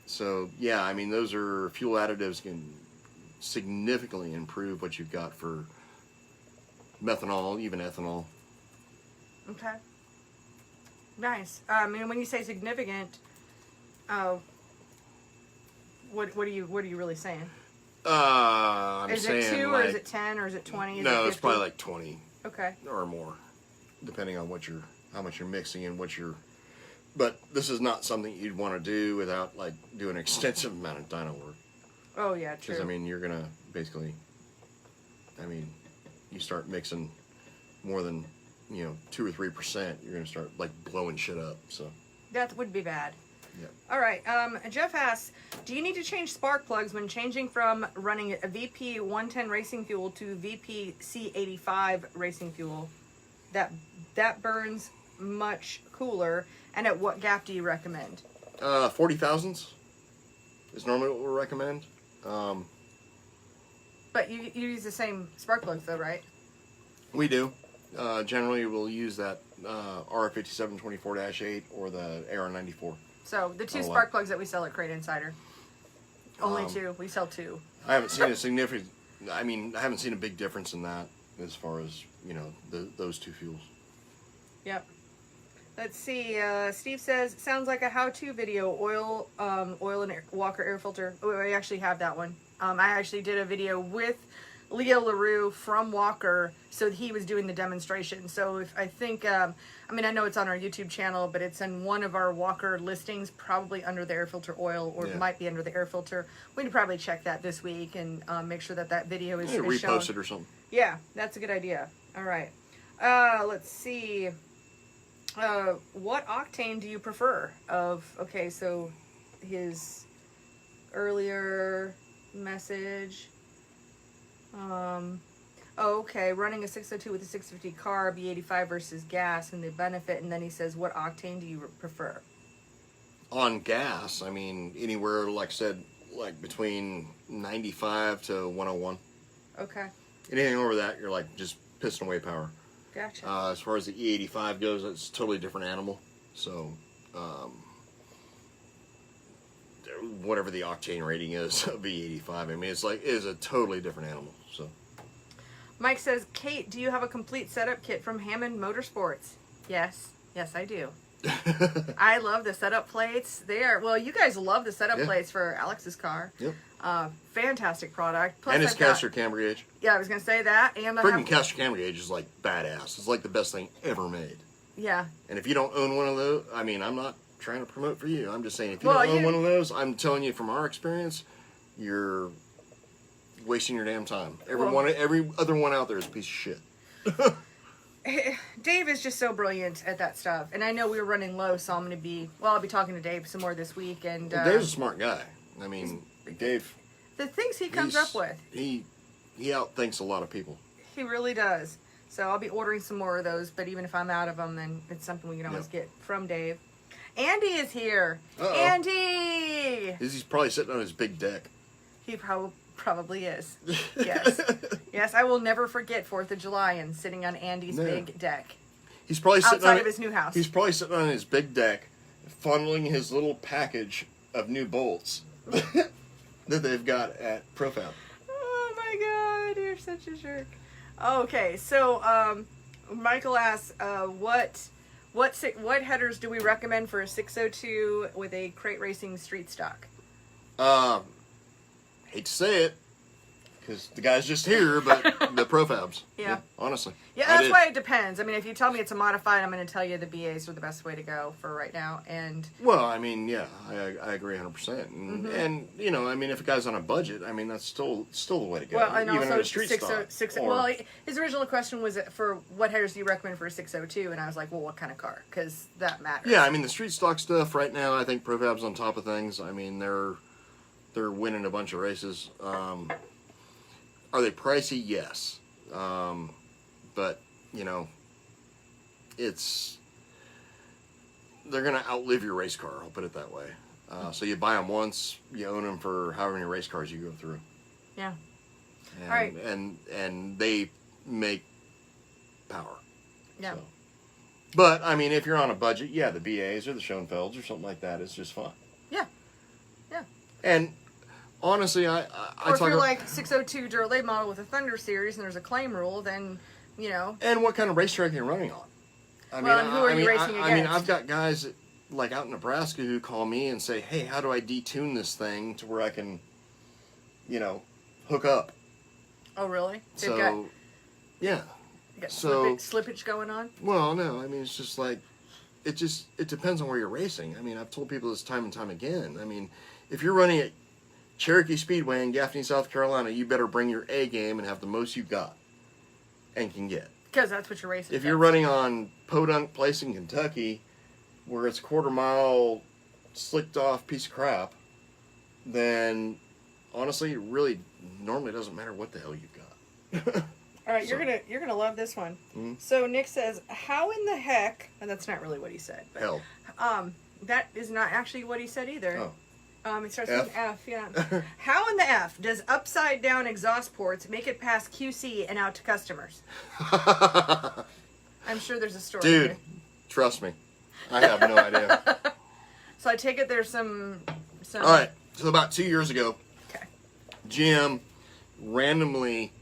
So, yeah, I mean, those are fuel additives can significantly improve what you've got for methanol, even ethanol. Okay. Nice. I mean, when you say significant, what are you really saying? I'm is saying, it 2 or like, is it 10 or is it 20? Is no, it it's probably like 20. Okay. Or more, depending on how much you're mixing and But this is not something you'd want to do without like doing an extensive amount of dyno work. Oh yeah, true. Because I mean, you're gonna basically, you start mixing more than 2 or 3%, you're gonna start like blowing shit up. So that would be bad. Yeah. All right. Jeff asks, do you need to change spark plugs when changing from running a VP 110 racing fuel to VP C85 racing fuel? That burns much cooler. And at what gap do you recommend? 40,000s is normally what we'll recommend. But you use the same spark plugs though, right? We do. Generally, we'll use that R5724-8 or the AR94. So the two spark plugs that we sell at Crate Insider. Only 2. We sell 2. I haven't seen I haven't seen a big difference in that as far as, those two fuels. Yep. Let's see. Steve says, sounds like a how-to video. Oil and Walker air filter. Oh, I actually have that one. I actually did a video with Leo LaRue from Walker, so he was doing the demonstration. So I know it's on our YouTube channel, but it's in one of our Walker listings, probably under the air filter oil, or it might be under the air filter. We need to probably check that this week and make sure that video is shown. Repost it or something. Yeah, that's a good idea. All right. Let's see. What octane do you prefer? So his earlier message. Running a 602 with a 650 carb, E85 versus gas, and the benefit. And then he says, what octane do you prefer? On gas, anywhere, like I said, like between 95 to 101. Okay. Anything over that, you're like just piston away power. Gotcha. As far as the E85 goes, it's a totally different animal. So, whatever the octane rating is of E85, I mean, it's a totally different animal. So, Mike says, Kate, do you have a complete setup kit from Hammond Motorsports? Yes, I do. I love the setup plates. Well, you guys love the setup plates for Alex's car. Yep. Fantastic product. Plus and his caster camber gauge. Yeah, I was going to say that. And freaking caster camber gauge is like badass. It's like the best thing ever made. Yeah. And if you don't own one of those, I mean, I'm not trying to promote for you. I'm just saying, if you don't own one of those, I'm telling you from our experience, you're wasting your damn time. Every other one out there is a piece of shit. Dave is just so brilliant at that stuff, and I know we were running low, so I'll be talking to Dave some more this week. And Dave's a smart guy. I mean, Dave. The things he comes up with. He outthinks a lot of people. He really does. So I'll be ordering some more of those, but even if I'm out of them, then it's something we can always get from Dave. Andy is here. Uh-oh. Andy! He's probably sitting on his big deck. He probably is. Yes. Yes, I will never forget 4th of July and sitting on Andy's big deck. He's probably sitting outside of his new house. He's probably sitting on his big deck, funneling his little package of new bolts that they've got at Profab. Oh my God, you're such a jerk. Okay, so Michael asks, what headers do we recommend for a 602 with a Crate Racing street stock? Hate to say it, because the guy's just here, but the Profabs. Yeah. Honestly. Yeah, that's why it depends. I mean, if you tell me it's a modified, I'm going to tell you the BAs are the best way to go for right now. And well, I mean, yeah, I agree 100%. And you know, I mean, if a guy's on a budget, I mean, that's still the way to go. Well, and even also on a street stock. Well, his original question was for what headers do you recommend for a 602, and I was like, well, what kind of car? Because that matters. Yeah, I mean, the street stock stuff right now, I think Profab's on top of things. I mean, they're winning a bunch of races. Are they pricey? Yes. But, you know, they're going to outlive your race car, I'll put it that way. So you buy them once, you own them for however many race cars you go through. Yeah. And, all right. And they make power. Yeah. So. But, I mean, if you're on a budget, yeah, the BAs or the Schoenfelds or something like that is just fine. Yeah. Yeah. And honestly, I or if you're like 602 Duralay model with a Thunder Series and there's a claim rule, then, you know. And what kind of racetrack you're running on? And who are you racing against? I mean, I've got guys like out in Nebraska who call me and say, hey, how do I detune this thing to where I can, you know, hook up? Oh, really? Yeah. Got slippage going on? Well, no. I mean, it's just like, it depends on where you're racing. I mean, I've told people this time and time again. I mean, if you're running at Cherokee Speedway in Gaffney, South Carolina, you better bring your A game and have the most you've got and can get. Because that's what you're racing. If you're running on Podunk Place in Kentucky, where it's a quarter-mile, slicked-off piece of crap, then honestly, it really normally doesn't matter what the hell you've got. All right, you're gonna love this one. Mm-hmm. So Nick says, "How in the heck?" And that's not really what he said. But, hell. That is not actually what he said either. Oh. It starts with an F, yeah. How in the F does upside down exhaust ports make it past QC and out to customers? I'm sure there's a story. Dude, here. Trust me. I have no idea. So I take it there's some... All right, so about 2 years ago, okay. GM randomly,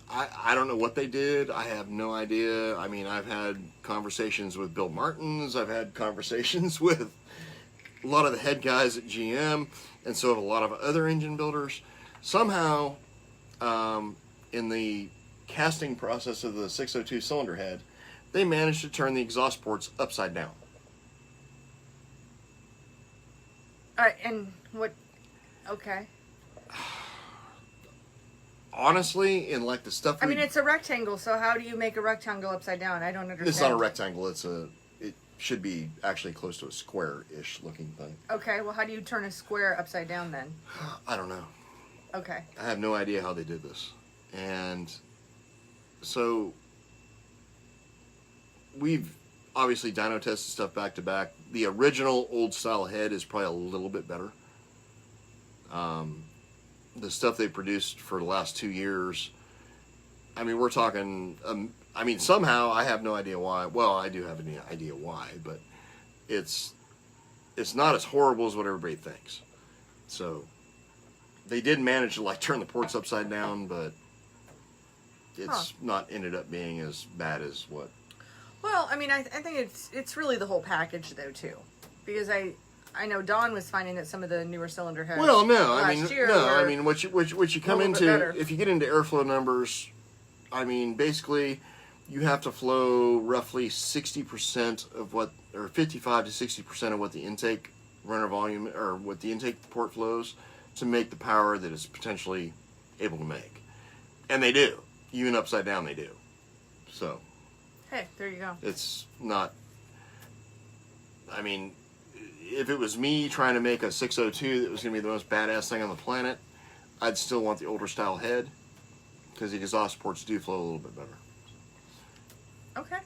I don't know what they did. I have no idea. I mean, I've had conversations with Bill Martins. I've had conversations with a lot of the head guys at GM, and so have a lot of other engine builders. Somehow, in the casting process of the 602 cylinder head, they managed to turn the exhaust ports upside down. All right, and what? Okay. Honestly, in like the stuff. I mean, it's a rectangle, so how do you make a rectangle upside down? I don't understand. It's not a rectangle. It should be actually close to a square-ish looking thing. Okay, well, how do you turn a square upside down then? I don't know. Okay. I have no idea how they did this. And so we've obviously dyno tested stuff back to back. The original old style head is probably a little bit better. The stuff they produced for the last 2 years, I mean, we're talking. I mean, somehow I have no idea why. Well, I do have any idea why, but it's not as horrible as what everybody thinks. So they did manage to like turn the ports upside down, but it's not ended up being as bad as what. Well, I mean, I think it's really the whole package though too, because I know Dawn was finding that some of the newer cylinder heads. Well, no, I last mean, what you come into, if you get into airflow numbers, I mean, basically, you have to flow roughly 60% of what, or 55 to 60% of what the intake runner volume, or what the intake port flows to make the power that it's potentially able to make. And they do. Even upside down, they do. So. Hey, there you go. It's not, I mean, if it was me trying to make a 602 that was going to be the most badass thing on the planet, I'd still want the older style head, because the exhaust ports do flow a little bit better. Okay.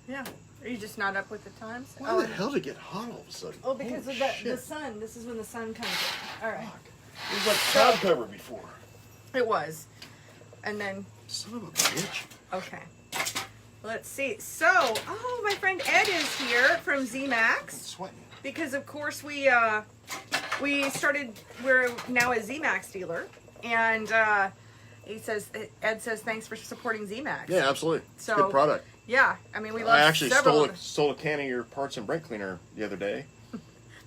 Yeah. Are you just not up with the times? Why the hell did it get hot all of a sudden? Oh, because of the sun. This is when the sun comes in. All right. It was like cloud cover before. It was. And then... Son of a bitch. Okay. Let's see. So, my friend Ed is here from ZMAX. I'm sweating. Because, of course, we're now a ZMAX dealer. And Ed says, thanks for supporting ZMAX. Yeah, absolutely. It's a good product. Yeah, I mean, we love I actually several stole a can of your parts and brake cleaner the other day.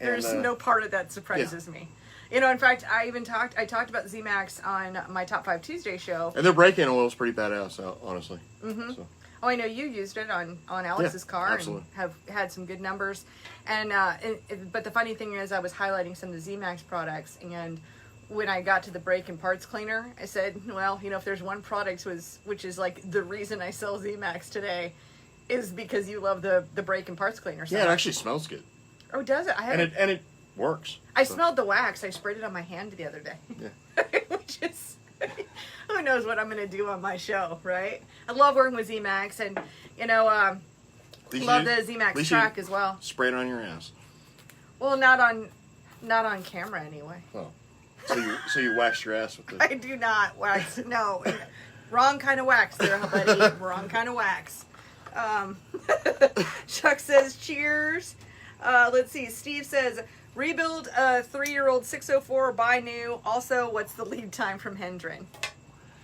There's no part of that surprises me. You know, in fact, I talked about ZMAX on my Top 5 Tuesday show. And their brake-in oil is pretty badass, honestly. Mm-hmm. So. Oh, I know you used it on Alex's car absolutely. And have had some good numbers. And but the funny thing is, I was highlighting some of the ZMAX products, and when I got to the brake and parts cleaner, I said, well, you know, if there's one product which is like the reason I sell ZMAX today, is because you love the brake and parts cleaner. So. Yeah, it actually smells good. Oh, does it? And it works. I smelled the wax. I sprayed it on my hand the other day. Yeah. Which is, who knows what I'm going to do on my show, right? I love working with ZMAX, and you know, love the ZMAX track as well. Spray it on your ass. Well, not on camera anyway. Oh. So you wax your ass with the... I do not wax. No, wrong kind of wax there, buddy. Wrong kind of wax. Chuck says cheers. Let's see. Steve says rebuild a 3-year-old 604 or buy new. Also, what's the lead time from Hendren?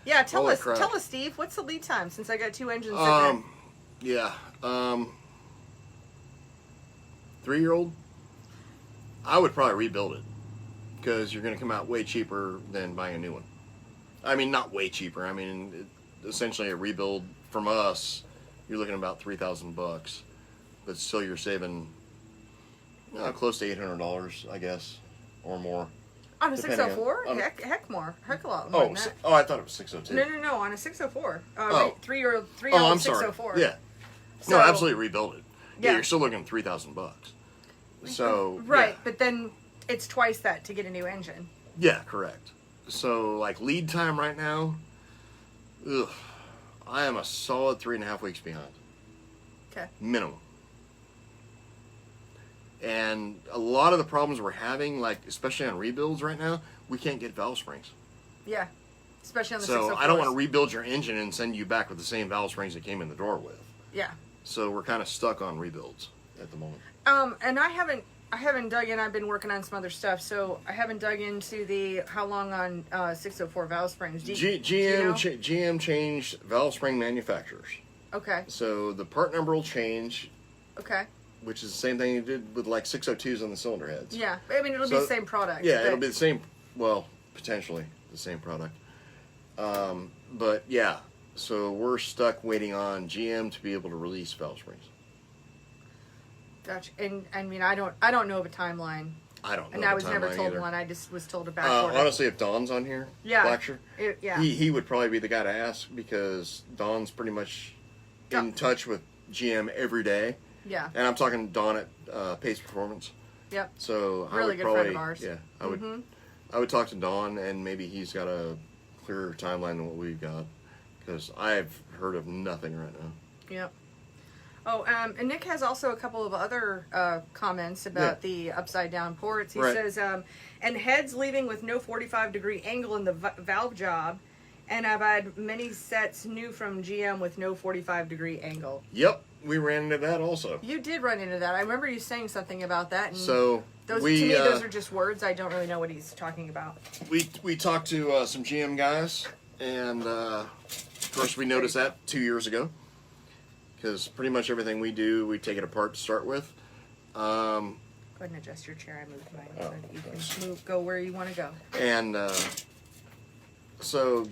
Yeah, tell us, Steve. What's the lead time since I got 2 engines in there? Yeah. 3-year-old. I would probably rebuild it, because you're going to come out way cheaper than buying a new one. I mean, not way cheaper. I mean, essentially a rebuild from us, you're looking at about $3,000, but still you're saving close to $800, I guess, or more. On a 604? Heck more. Heck a lot more than that. Oh, I thought it was 602. No, on a 604. 3-year-old I'm 604. Sorry. Yeah. So, no, absolutely rebuild it. Yeah, you're still looking at $3,000. So right, but then it's twice that to get a new engine. Yeah, correct. So, like, lead time right now, I am a solid 3.5 weeks behind. Okay. Minimum. And a lot of the problems we're having, like, especially on rebuilds right now, we can't get valve springs. Yeah, especially on the 604s. So, I don't want to rebuild your engine and send you back with the same valve springs that came in the door with. Yeah. So, we're kind of stuck on rebuilds at the moment. And I haven't dug in. I've been working on some other stuff, so I haven't dug into the how long on 604 valve springs. GM changed valve spring manufacturers. Okay. So the part number will change. Okay. Which is the same thing you did with like 602s on the cylinder heads. Yeah, I mean it'll be the same product. Yeah, it'll be the same. Well, potentially the same product. But yeah, so we're stuck waiting on GM to be able to release valve springs. Gotcha. And I mean, I don't know of a timeline. I don't know. And I was never told either. one. I just was told a back order. Honestly, if Don's on here, Blacksher, he would probably be the guy to ask, because Don's pretty much in touch with GM every day. Yeah. And I'm talking Don at Pace Performance. Yep. So really I would good probably, friend of ours. Yeah, I would talk to Don, and maybe he's got a clearer timeline than what we've got, because I've heard of nothing right now. Yep. Oh, and Nick has also a couple of other comments about the upside down ports. He says, and heads leaving with no 45-degree angle in the valve job, And I've had many sets new from GM with no 45-degree angle. Yep, we ran into that also. You did run into that. I remember you saying something about that. And so to me, those are just words. I don't really know what he's talking about. We talked to some GM guys, and of course we noticed that 2 years ago. Because pretty much everything we do, we take it apart to start with. Go ahead and adjust your chair. I moved mine so that you can go where you want to go. And so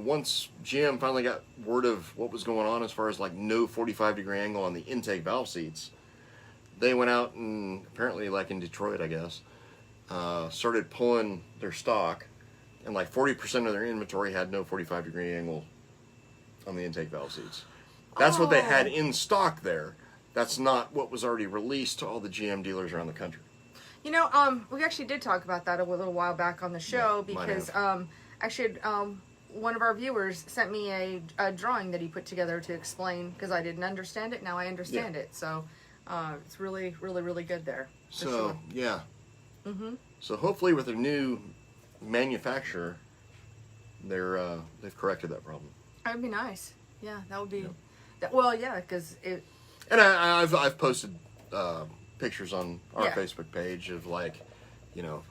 once GM finally got word of what was going on as far as like no 45-degree angle on the intake valve seats, they went out and apparently, like in Detroit, I guess, started pulling their stock, and like 40% of their inventory had no 45-degree angle on the intake valve seats. That's what they had in stock there. That's not what was already released to all the GM dealers around the country. You know, we actually did talk about that a little while back on the show because actually one of our viewers sent me a drawing that he put together to explain, because I didn't understand it. Now I understand it. So it's really, really, really good there. So, So hopefully with their new manufacturer, they've corrected that problem. That would be nice. Yeah, that would be... Well, yeah, because it... And I've posted pictures on our Facebook page of, like, you know,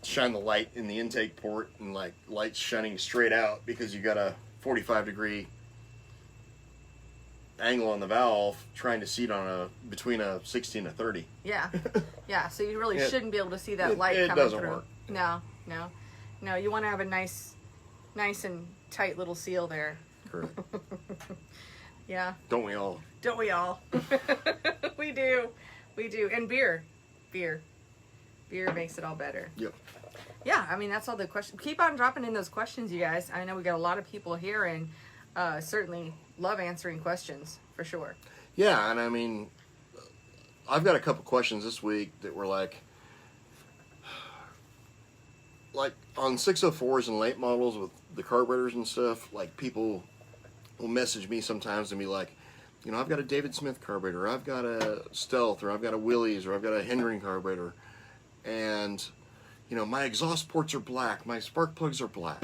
shine the light in the intake port and, like, lights shining straight out because you got a 45-degree angle on the valve trying to seat on between a 60 and a 30. Yeah. Yeah, so you really shouldn't be able to see that light coming through. It doesn't work. No, you want to have a nice and tight little seal there. Correct. Yeah. Don't we all? Don't we all? We do. And beer makes it all better. Yep. Yeah, I mean, that's all the questions. Keep on dropping in those questions, you guys. I know we got a lot of people here, and certainly love answering questions, for sure. Yeah, and I mean, I've got a couple questions this week that were like on 604s and late models with the carburetors and stuff, like people will message me sometimes and be like, you know, I've got a David Smith carburetor, I've got a Stealth, or I've got a Willys, or I've got a Hendren carburetor, and, you know, my exhaust ports are black, my spark plugs are black.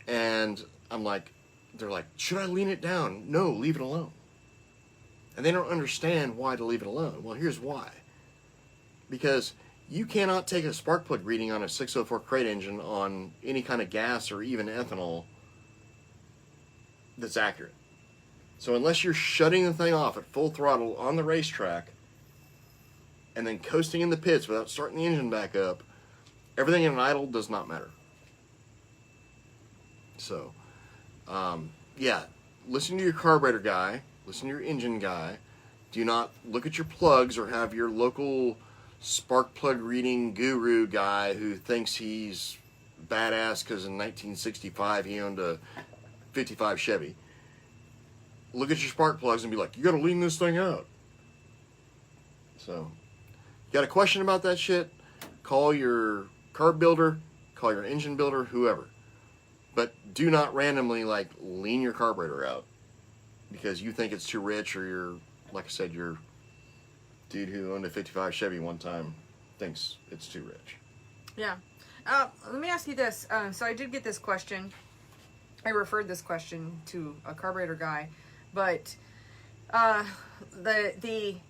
And I'm like, they're like, should I lean it down? No, leave it alone. And they don't understand why to leave it alone. Well, here's why. Because you cannot take a spark plug reading on a 604 crate engine on any kind of gas or even ethanol that's accurate. So unless you're shutting the thing off at full throttle on the racetrack and then coasting in the pits without starting the engine back up, everything in an idle does not matter. So, listen to your carburetor guy, listen to your engine guy. Do not look at your plugs or have your local spark plug reading guru guy who thinks he's badass because in 1965 he owned a 55 Chevy. Look at your spark plugs and be like, you gotta lean this thing out. So, got a question about that shit? Call your carb builder, call your engine builder, whoever. But do not randomly, like, lean your carburetor out because you think it's too rich, or you're, like I said, your dude who owned a 55 Chevy one time thinks it's too rich. Yeah. Let me ask you this. So I did get this question. I referred this question to a carburetor guy, but the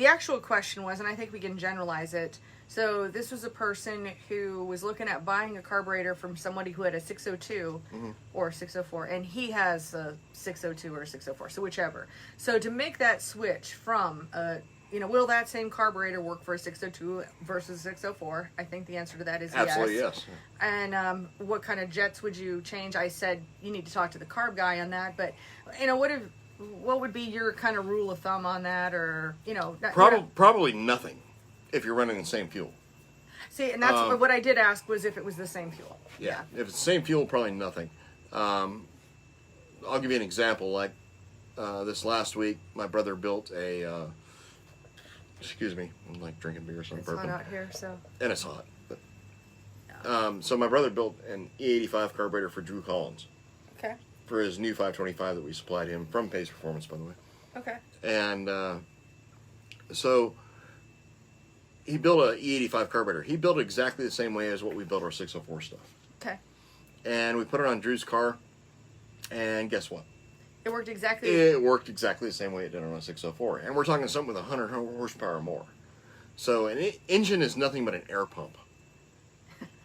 actual question was, and I think we can generalize it. So this was a person who was looking at buying a carburetor from somebody who had a 602 or 604, and he has a 602 or a 604, so whichever. So to make that switch from, will that same carburetor work for a 602 versus a 604? I think the answer to that is absolutely yes. And what kind of jets would you change? I said you need to talk to the carb guy on that, but what would be your kind of rule of thumb on that, or probably nothing. If you're running the same fuel. See, and that's what I did ask was if it was the same fuel. Yeah. If it's the same fuel, probably nothing. I'll give you an example. Like this last week, my brother built a. Excuse me, I'm like drinking beer, so I'm burping. It's hot out here, so. And it's hot. But, so my brother built an E85 carburetor for Drew Collins. Okay. For his new 525 that we supplied him from Pace Performance, by the way. Okay. And so. He built a E85 carburetor. He built it exactly the same way as what we built our 604 stuff. Okay. and we put it on Drew's car, and guess what? It worked exactly. It worked exactly the same way it did on a 604, and we're talking something with 100 horsepower or more. So an engine is nothing but an air pump.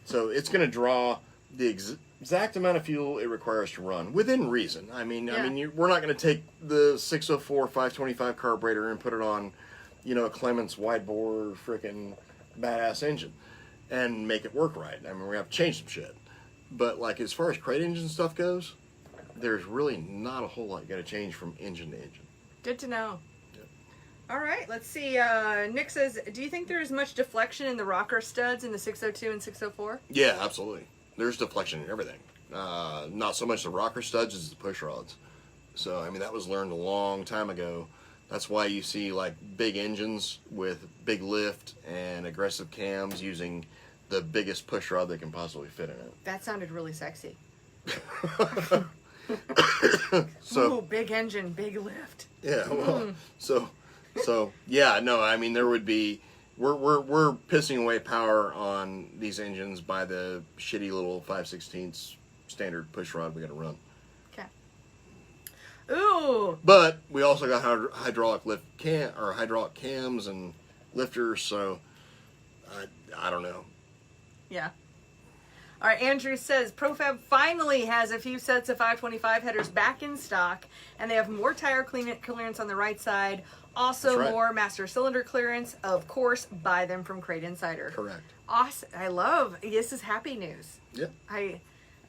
So it's going to draw the exact amount of fuel it requires to run within reason. I mean, we're not going to take the 604 525 carburetor and put it on, a Clements wide bore freaking badass engine and make it work right. I mean, we have to change some shit. But like as far as crate engine stuff goes, there's really not a whole lot you got to change from engine to engine. Good to know. Yep. All right, let's see. Nick says, do you think there's much deflection in the rocker studs in the 602 and 604? Yeah, absolutely. There's deflection in everything. Not so much the rocker studs as the push rods. So, I mean, that was learned a long time ago. That's why you see, like, big engines with big lift and aggressive cams using the biggest push rod they can possibly fit in it. That sounded really sexy. So, ooh, big engine, big lift. Yeah, well, so yeah, no, I mean, there would be... We're pissing away power on these engines by the shitty little 5/16 standard push rod we got to run. Okay. Ooh. But we also got hydraulic cams and lifters, so I don't know. Yeah. All right, Andrew says Profab finally has a few sets of 525 headers back in stock, and they have more tire clearance on the right side. Also, right. More master cylinder clearance. Of course, buy them from Crate Insider. Correct. Awesome. I love. This is happy news. Yep. I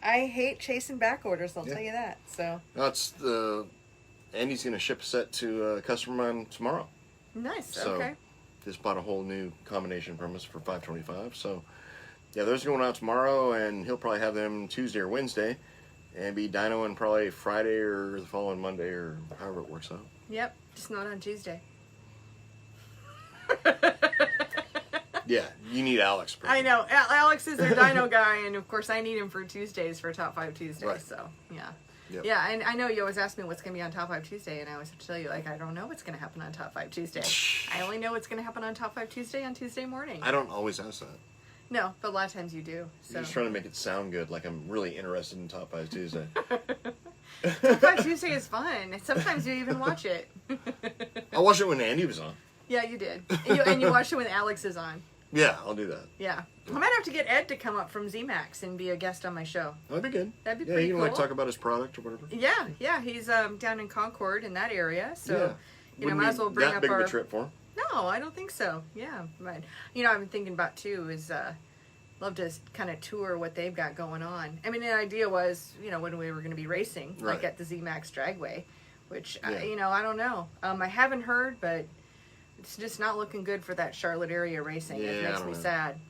hate chasing back orders. I'll tell you that. So. That's Andy's going to ship a set to a customer of mine tomorrow. Nice. So, okay. Just bought a whole new combination from us for 525. So, yeah, those are going out tomorrow, and he'll probably have them Tuesday or Wednesday, and be dynoing probably Friday or the following Monday or however it works out. Yep. Just not on Tuesday. Yeah, you need Alex. I know. Alex is their dyno guy, and of course I need him for Tuesdays for Top 5 Tuesday. Right. So, yeah. Yep. Yeah, and I know you always ask me what's going to be on Top 5 Tuesday, and I always have to tell you, like, I don't know what's going to happen on Top 5 Tuesday. I only know what's going to happen on Top 5 Tuesday on Tuesday morning. I don't always ask that. No, but a lot of times you do. So. You're just trying to make it sound good, like I'm really interested in Top 5 Tuesday. Top 5 Tuesday is fun. Sometimes you even watch it. I watched it when Andy was on. Yeah, you did. And you watched it when Alex is on. Yeah, I'll do that. Yeah. I might have to get Ed to come up from ZMAX and be a guest on my show. That'd be good. That'd be pretty cool. Yeah, he can talk about his product or whatever. Yeah. He's down in Concord in that area, so might as well bring that up big our of a trip for him. No, I don't think so. Yeah, but I've been thinking about too is love to kind of tour what they've got going on. I mean, the idea was when we were going to be racing, like at the ZMAX Dragway, which I don't know. I haven't heard, but it's just not looking good for that Charlotte area racing. It makes me sad.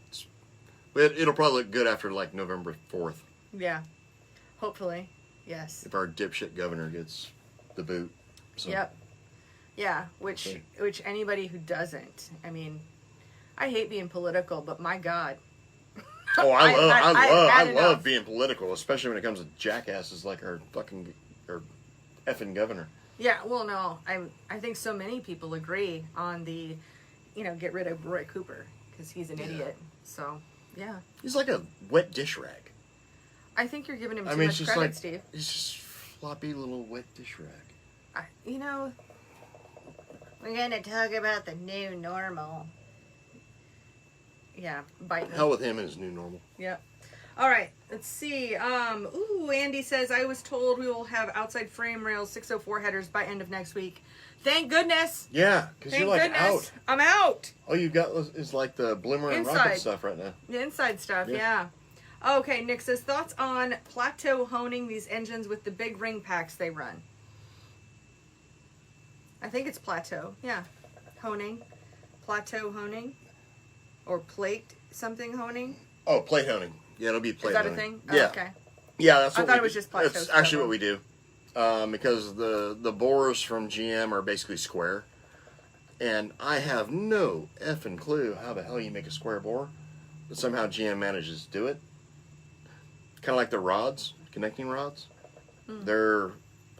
It'll probably look good after like November 4th. Yeah, hopefully, yes. If our dipshit governor gets the boot. So. Yep. Yeah, which anybody who doesn't, I mean, I hate being political, but my God. Oh, I love being political, especially when it comes to jackasses like our effing governor. Yeah, well, no, I think so many people agree on the, get rid of Roy Cooper because he's an idiot. So, yeah. He's like a wet dish rag. I think you're giving him too much credit, Steve. He's just floppy little wet dish rag. We're going to talk about the new normal. Yeah, bite me. Hell with him and his new normal. Yep. All right, let's see. Andy says, I was told we will have outside frame rails 604 headers by end of next week. Thank goodness. Yeah, because you're like out. I'm out. All you've got is like the Blimmer and Rocket stuff right now. The inside stuff, yeah. Okay, Nick says, thoughts on plateau honing these engines with the big ring packs they run? I think it's plateau, yeah. Honing. Plateau honing. Or plate something honing. Oh, plate honing. Yeah, it'll be plate honing. Is that a thing? Yeah. Oh, okay. Yeah, that's what I thought it was just plateau. That's actually what we do. Because the bores from GM are basically square. And I have no effing clue how the hell you make a square bore. But somehow GM manages to do it. Kind of like the rods, connecting rods. They're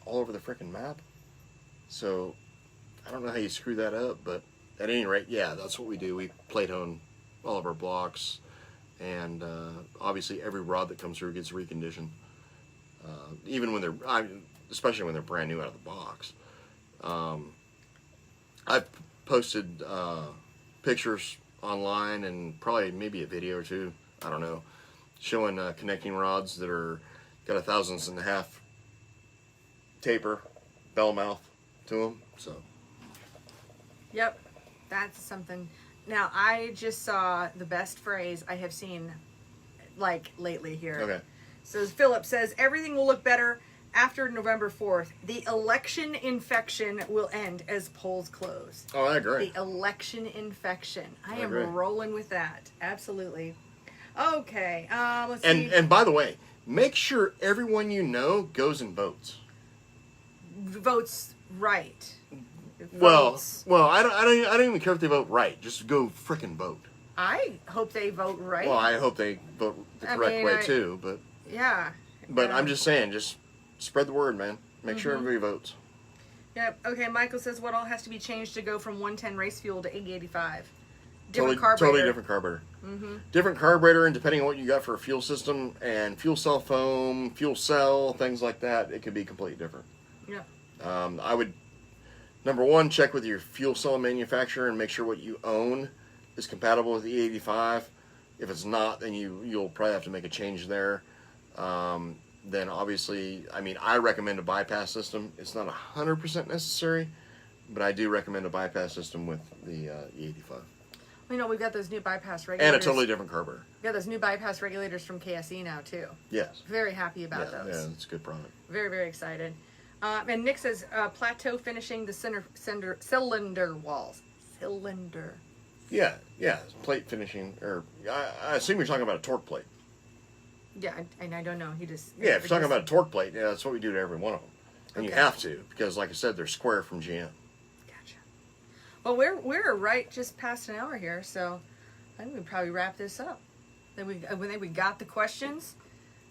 all over the frickin' map. So, I don't know how you screw that up, but at any rate, yeah, that's what we do. We plate hone all of our blocks. and obviously every rod that comes through gets reconditioned, even when especially when they're brand new out of the box. I've posted pictures online and probably maybe a video or two, I don't know, showing connecting rods that are got 1/1000 taper, bell mouth to them. So. Yep, that's something. Now I just saw the best phrase I have seen, like lately here. Okay. So Philip says everything will look better after November 4th. The election infection will end as polls close. Oh, I agree. The election infection. I am agree. rolling with that. Absolutely. Okay. Let's see. And by the way, make sure everyone you know goes and votes. Votes right. Votes. Well, I don't even care if they vote right. Just go frickin' vote. I hope they vote right. Well, I hope they vote the correct way too. But yeah. But I'm just saying, just spread the word, man. Make sure everybody votes. Yep. Okay. Michael says what all has to be changed to go from 110 race fuel to 885. Totally different carburetor. Different carburetor, and depending on what you got for a fuel system and fuel cell foam, fuel cell, things like that, it could be completely different. Yeah. I would, number one, check with your fuel cell manufacturer and make sure what you own is compatible with the E85. If it's not, then you'll probably have to make a change there. Then obviously, I mean, I recommend a bypass system. It's not 100% necessary, but I do recommend a bypass system with the E85. You know, we've got those new bypass regulators. And a totally different carburetor. We've got those new bypass regulators from KSE now, too. Yes. Very happy about those. Yeah, it's a good product. Very, very excited. And Nick says, plateau finishing the cylinder walls. Cylinder. Yeah, plate finishing, or I assume you're talking about a torque plate. Yeah, and I don't know. He just... Yeah, if you're talking about a torque plate, yeah, that's what we do to every one of them. And Okay. you have to, because like I said, they're square from GM. Gotcha. Well, we're right just past an hour here, so I think we probably wrap this up. Then we got the questions.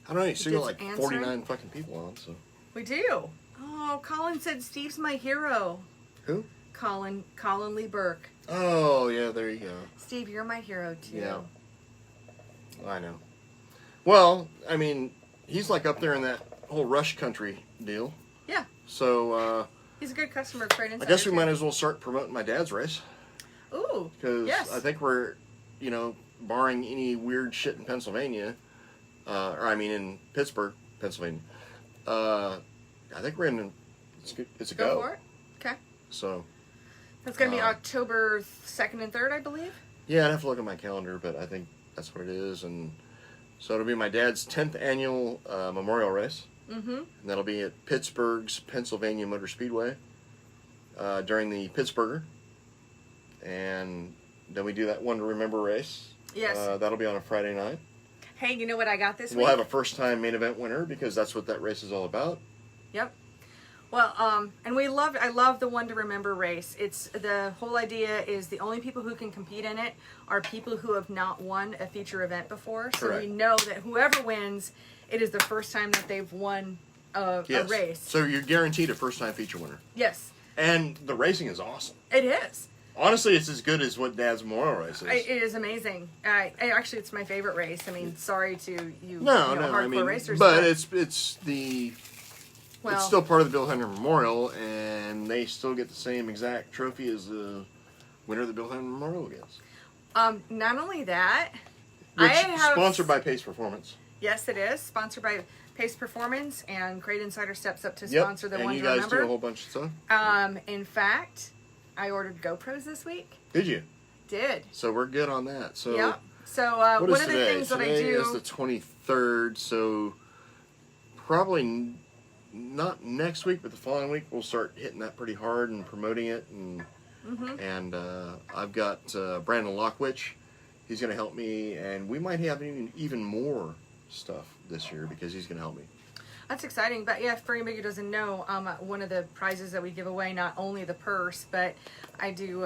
I don't know, you still got like Answering? 49 fucking people on, so. We do. Oh, Colin said Steve's my hero. Who? Colin Lee Burke. Oh, yeah, there you go. Steve, you're my hero, too. Yeah. I know. Well, I mean, he's like up there in that whole Rush Country deal. Yeah. So, he's a good customer of CrateInsider. I guess we might as well start promoting my dad's race. Ooh. Because yes. I think we're, barring any weird shit in Pennsylvania, in Pittsburgh, Pennsylvania, I think we're in, it's a go. Go for it. Okay. So. That's going to be October 2nd and 3rd, I believe. Yeah, I'd have to look at my calendar, but I think that's what it is. And so it'll be my dad's 10th annual memorial race. Mm-hmm. And that'll be at Pittsburgh's Pennsylvania Motor Speedway during the Pittsburgher. And then we do that one to remember race. Yes. That'll be on a Friday night. Hey, you know what I got this week? We'll have a first-time main event winner because that's what that race is all about. Yep. Well, and I love the one to remember race. It's the whole idea is the only people who can compete in it are people who have not won a feature event before. So Correct. we know that whoever wins, it is the first time that they've won a race. So you're guaranteed a first-time feature winner. Yes. And the racing is awesome. It is. Honestly, it's as good as what Dad's memorial race is. It is amazing. Actually, it's my favorite race. I mean, sorry to you, hardcore hardcore racers. But it's the... Well, it's still part of the Bill Henry Memorial, and they still get the same exact trophy as the winner of the Bill Henry Memorial gets. Not only that, Which sponsored by Pace Performance. Yes, it is sponsored by Pace Performance, and CrateInsider steps up to sponsor the one to remember. And you guys do a whole bunch of stuff. In fact, I ordered GoPros this week. Did you? Did. So we're good on that. So yeah. So one of the things that I do today is the 23rd. So probably not next week, but the following week we'll start hitting that pretty hard and promoting it. And I've got Brandon Lockwich. He's going to help me, and we might have even more stuff this year because he's going to help me. That's exciting. But yeah, for anybody who doesn't know, one of the prizes that we give away, not only the purse, but I do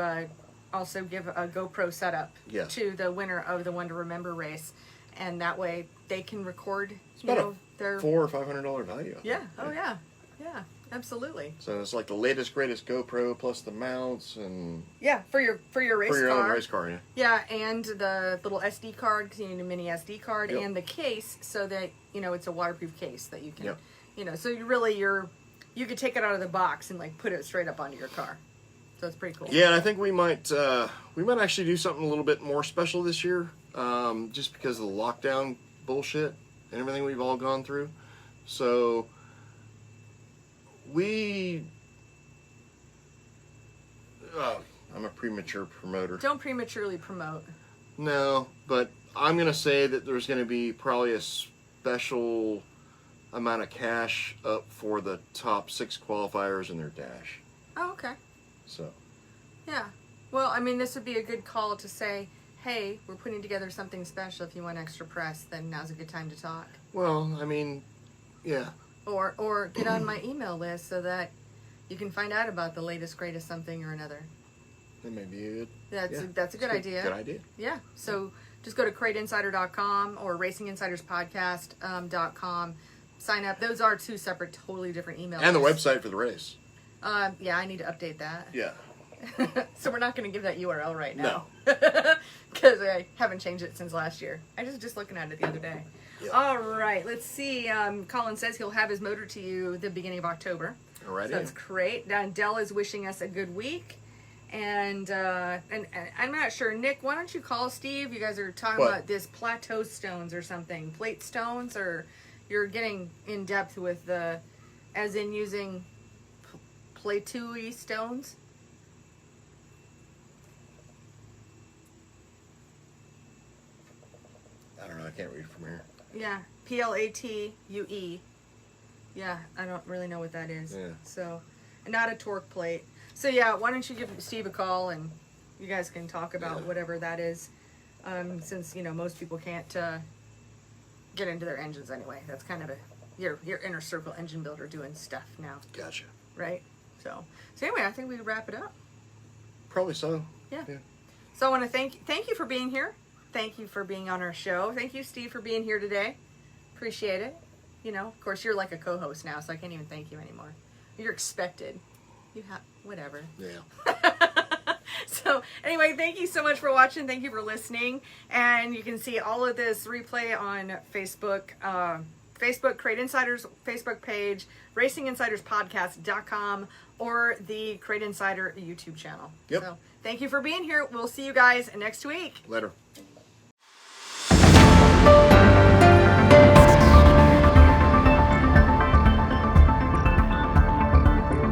also give a GoPro setup to the winner of the One to Remember race. And that way they can record, their $400 or $500 value. Yeah. Oh, yeah. Yeah, absolutely. So it's like the latest, greatest GoPro plus the mounts and... Yeah, for your race car. Own race car, yeah. Yeah, and the little SD card, because you need a mini SD card, and the case, so that, it's a waterproof case that you can, so you could take it out of the box and, like, put it straight up onto your car. So it's pretty cool. Yeah, and I think we might actually do something a little bit more special this year, just because of the lockdown bullshit and everything we've all gone through. So... I'm a premature promoter. Don't prematurely promote. No, but I'm going to say that there's going to be probably a special amount of cash up for the top 6 qualifiers in their dash. Oh, okay. So. Yeah. Well, I mean, this would be a good call to say, hey, we're putting together something special. If you want extra press, then now's a good time to talk. Well, I mean, yeah. Or get on my email list so that you can find out about the latest, greatest something or another. That may be good. That's a good idea. Good idea. Yeah. So just go to CrateInsider.com or RacingInsidersPodcast.com. Sign up. Those are 2 separate, totally different emails. And the website for the race. Yeah, I need to update that. Yeah. So we're not going to give that URL right now. No. Because I haven't changed it since last year. I was just looking at it the other day. Yep. All right, let's see. Colin says he'll have his motor to you the beginning of October. All right. So that's great. Now, Dell is wishing us a good week. And I'm not sure. Nick, why don't you call Steve? You guys are talking about this plateau stones or something. Plate stones, or you're getting in depth with as in using plateau-y stones? I don't know. I can't read from here. Yeah, Platue. Yeah, I don't really know what that is. Yeah. So, not a torque plate. So yeah, why don't you give Steve a call and you guys can talk about whatever that is, since most people can't get into their engines anyway. That's kind of your inner circle engine builder doing stuff now. Gotcha. Right. So anyway, I think we wrap it up. Probably so. Yeah. So I want to thank you for being here. Thank you for being on our show. Thank you, Steve, for being here today. Appreciate it. Of course, you're like a co-host now, so I can't even thank you anymore. You're expected. You have whatever. Yeah. So anyway, thank you so much for watching. Thank you for listening. And you can see all of this replay on Facebook, Crate Insiders Facebook page, RacingInsidersPodcast.com, or the Crate Insider YouTube channel. Yep. So thank you for being here. We'll see you guys next week. Later.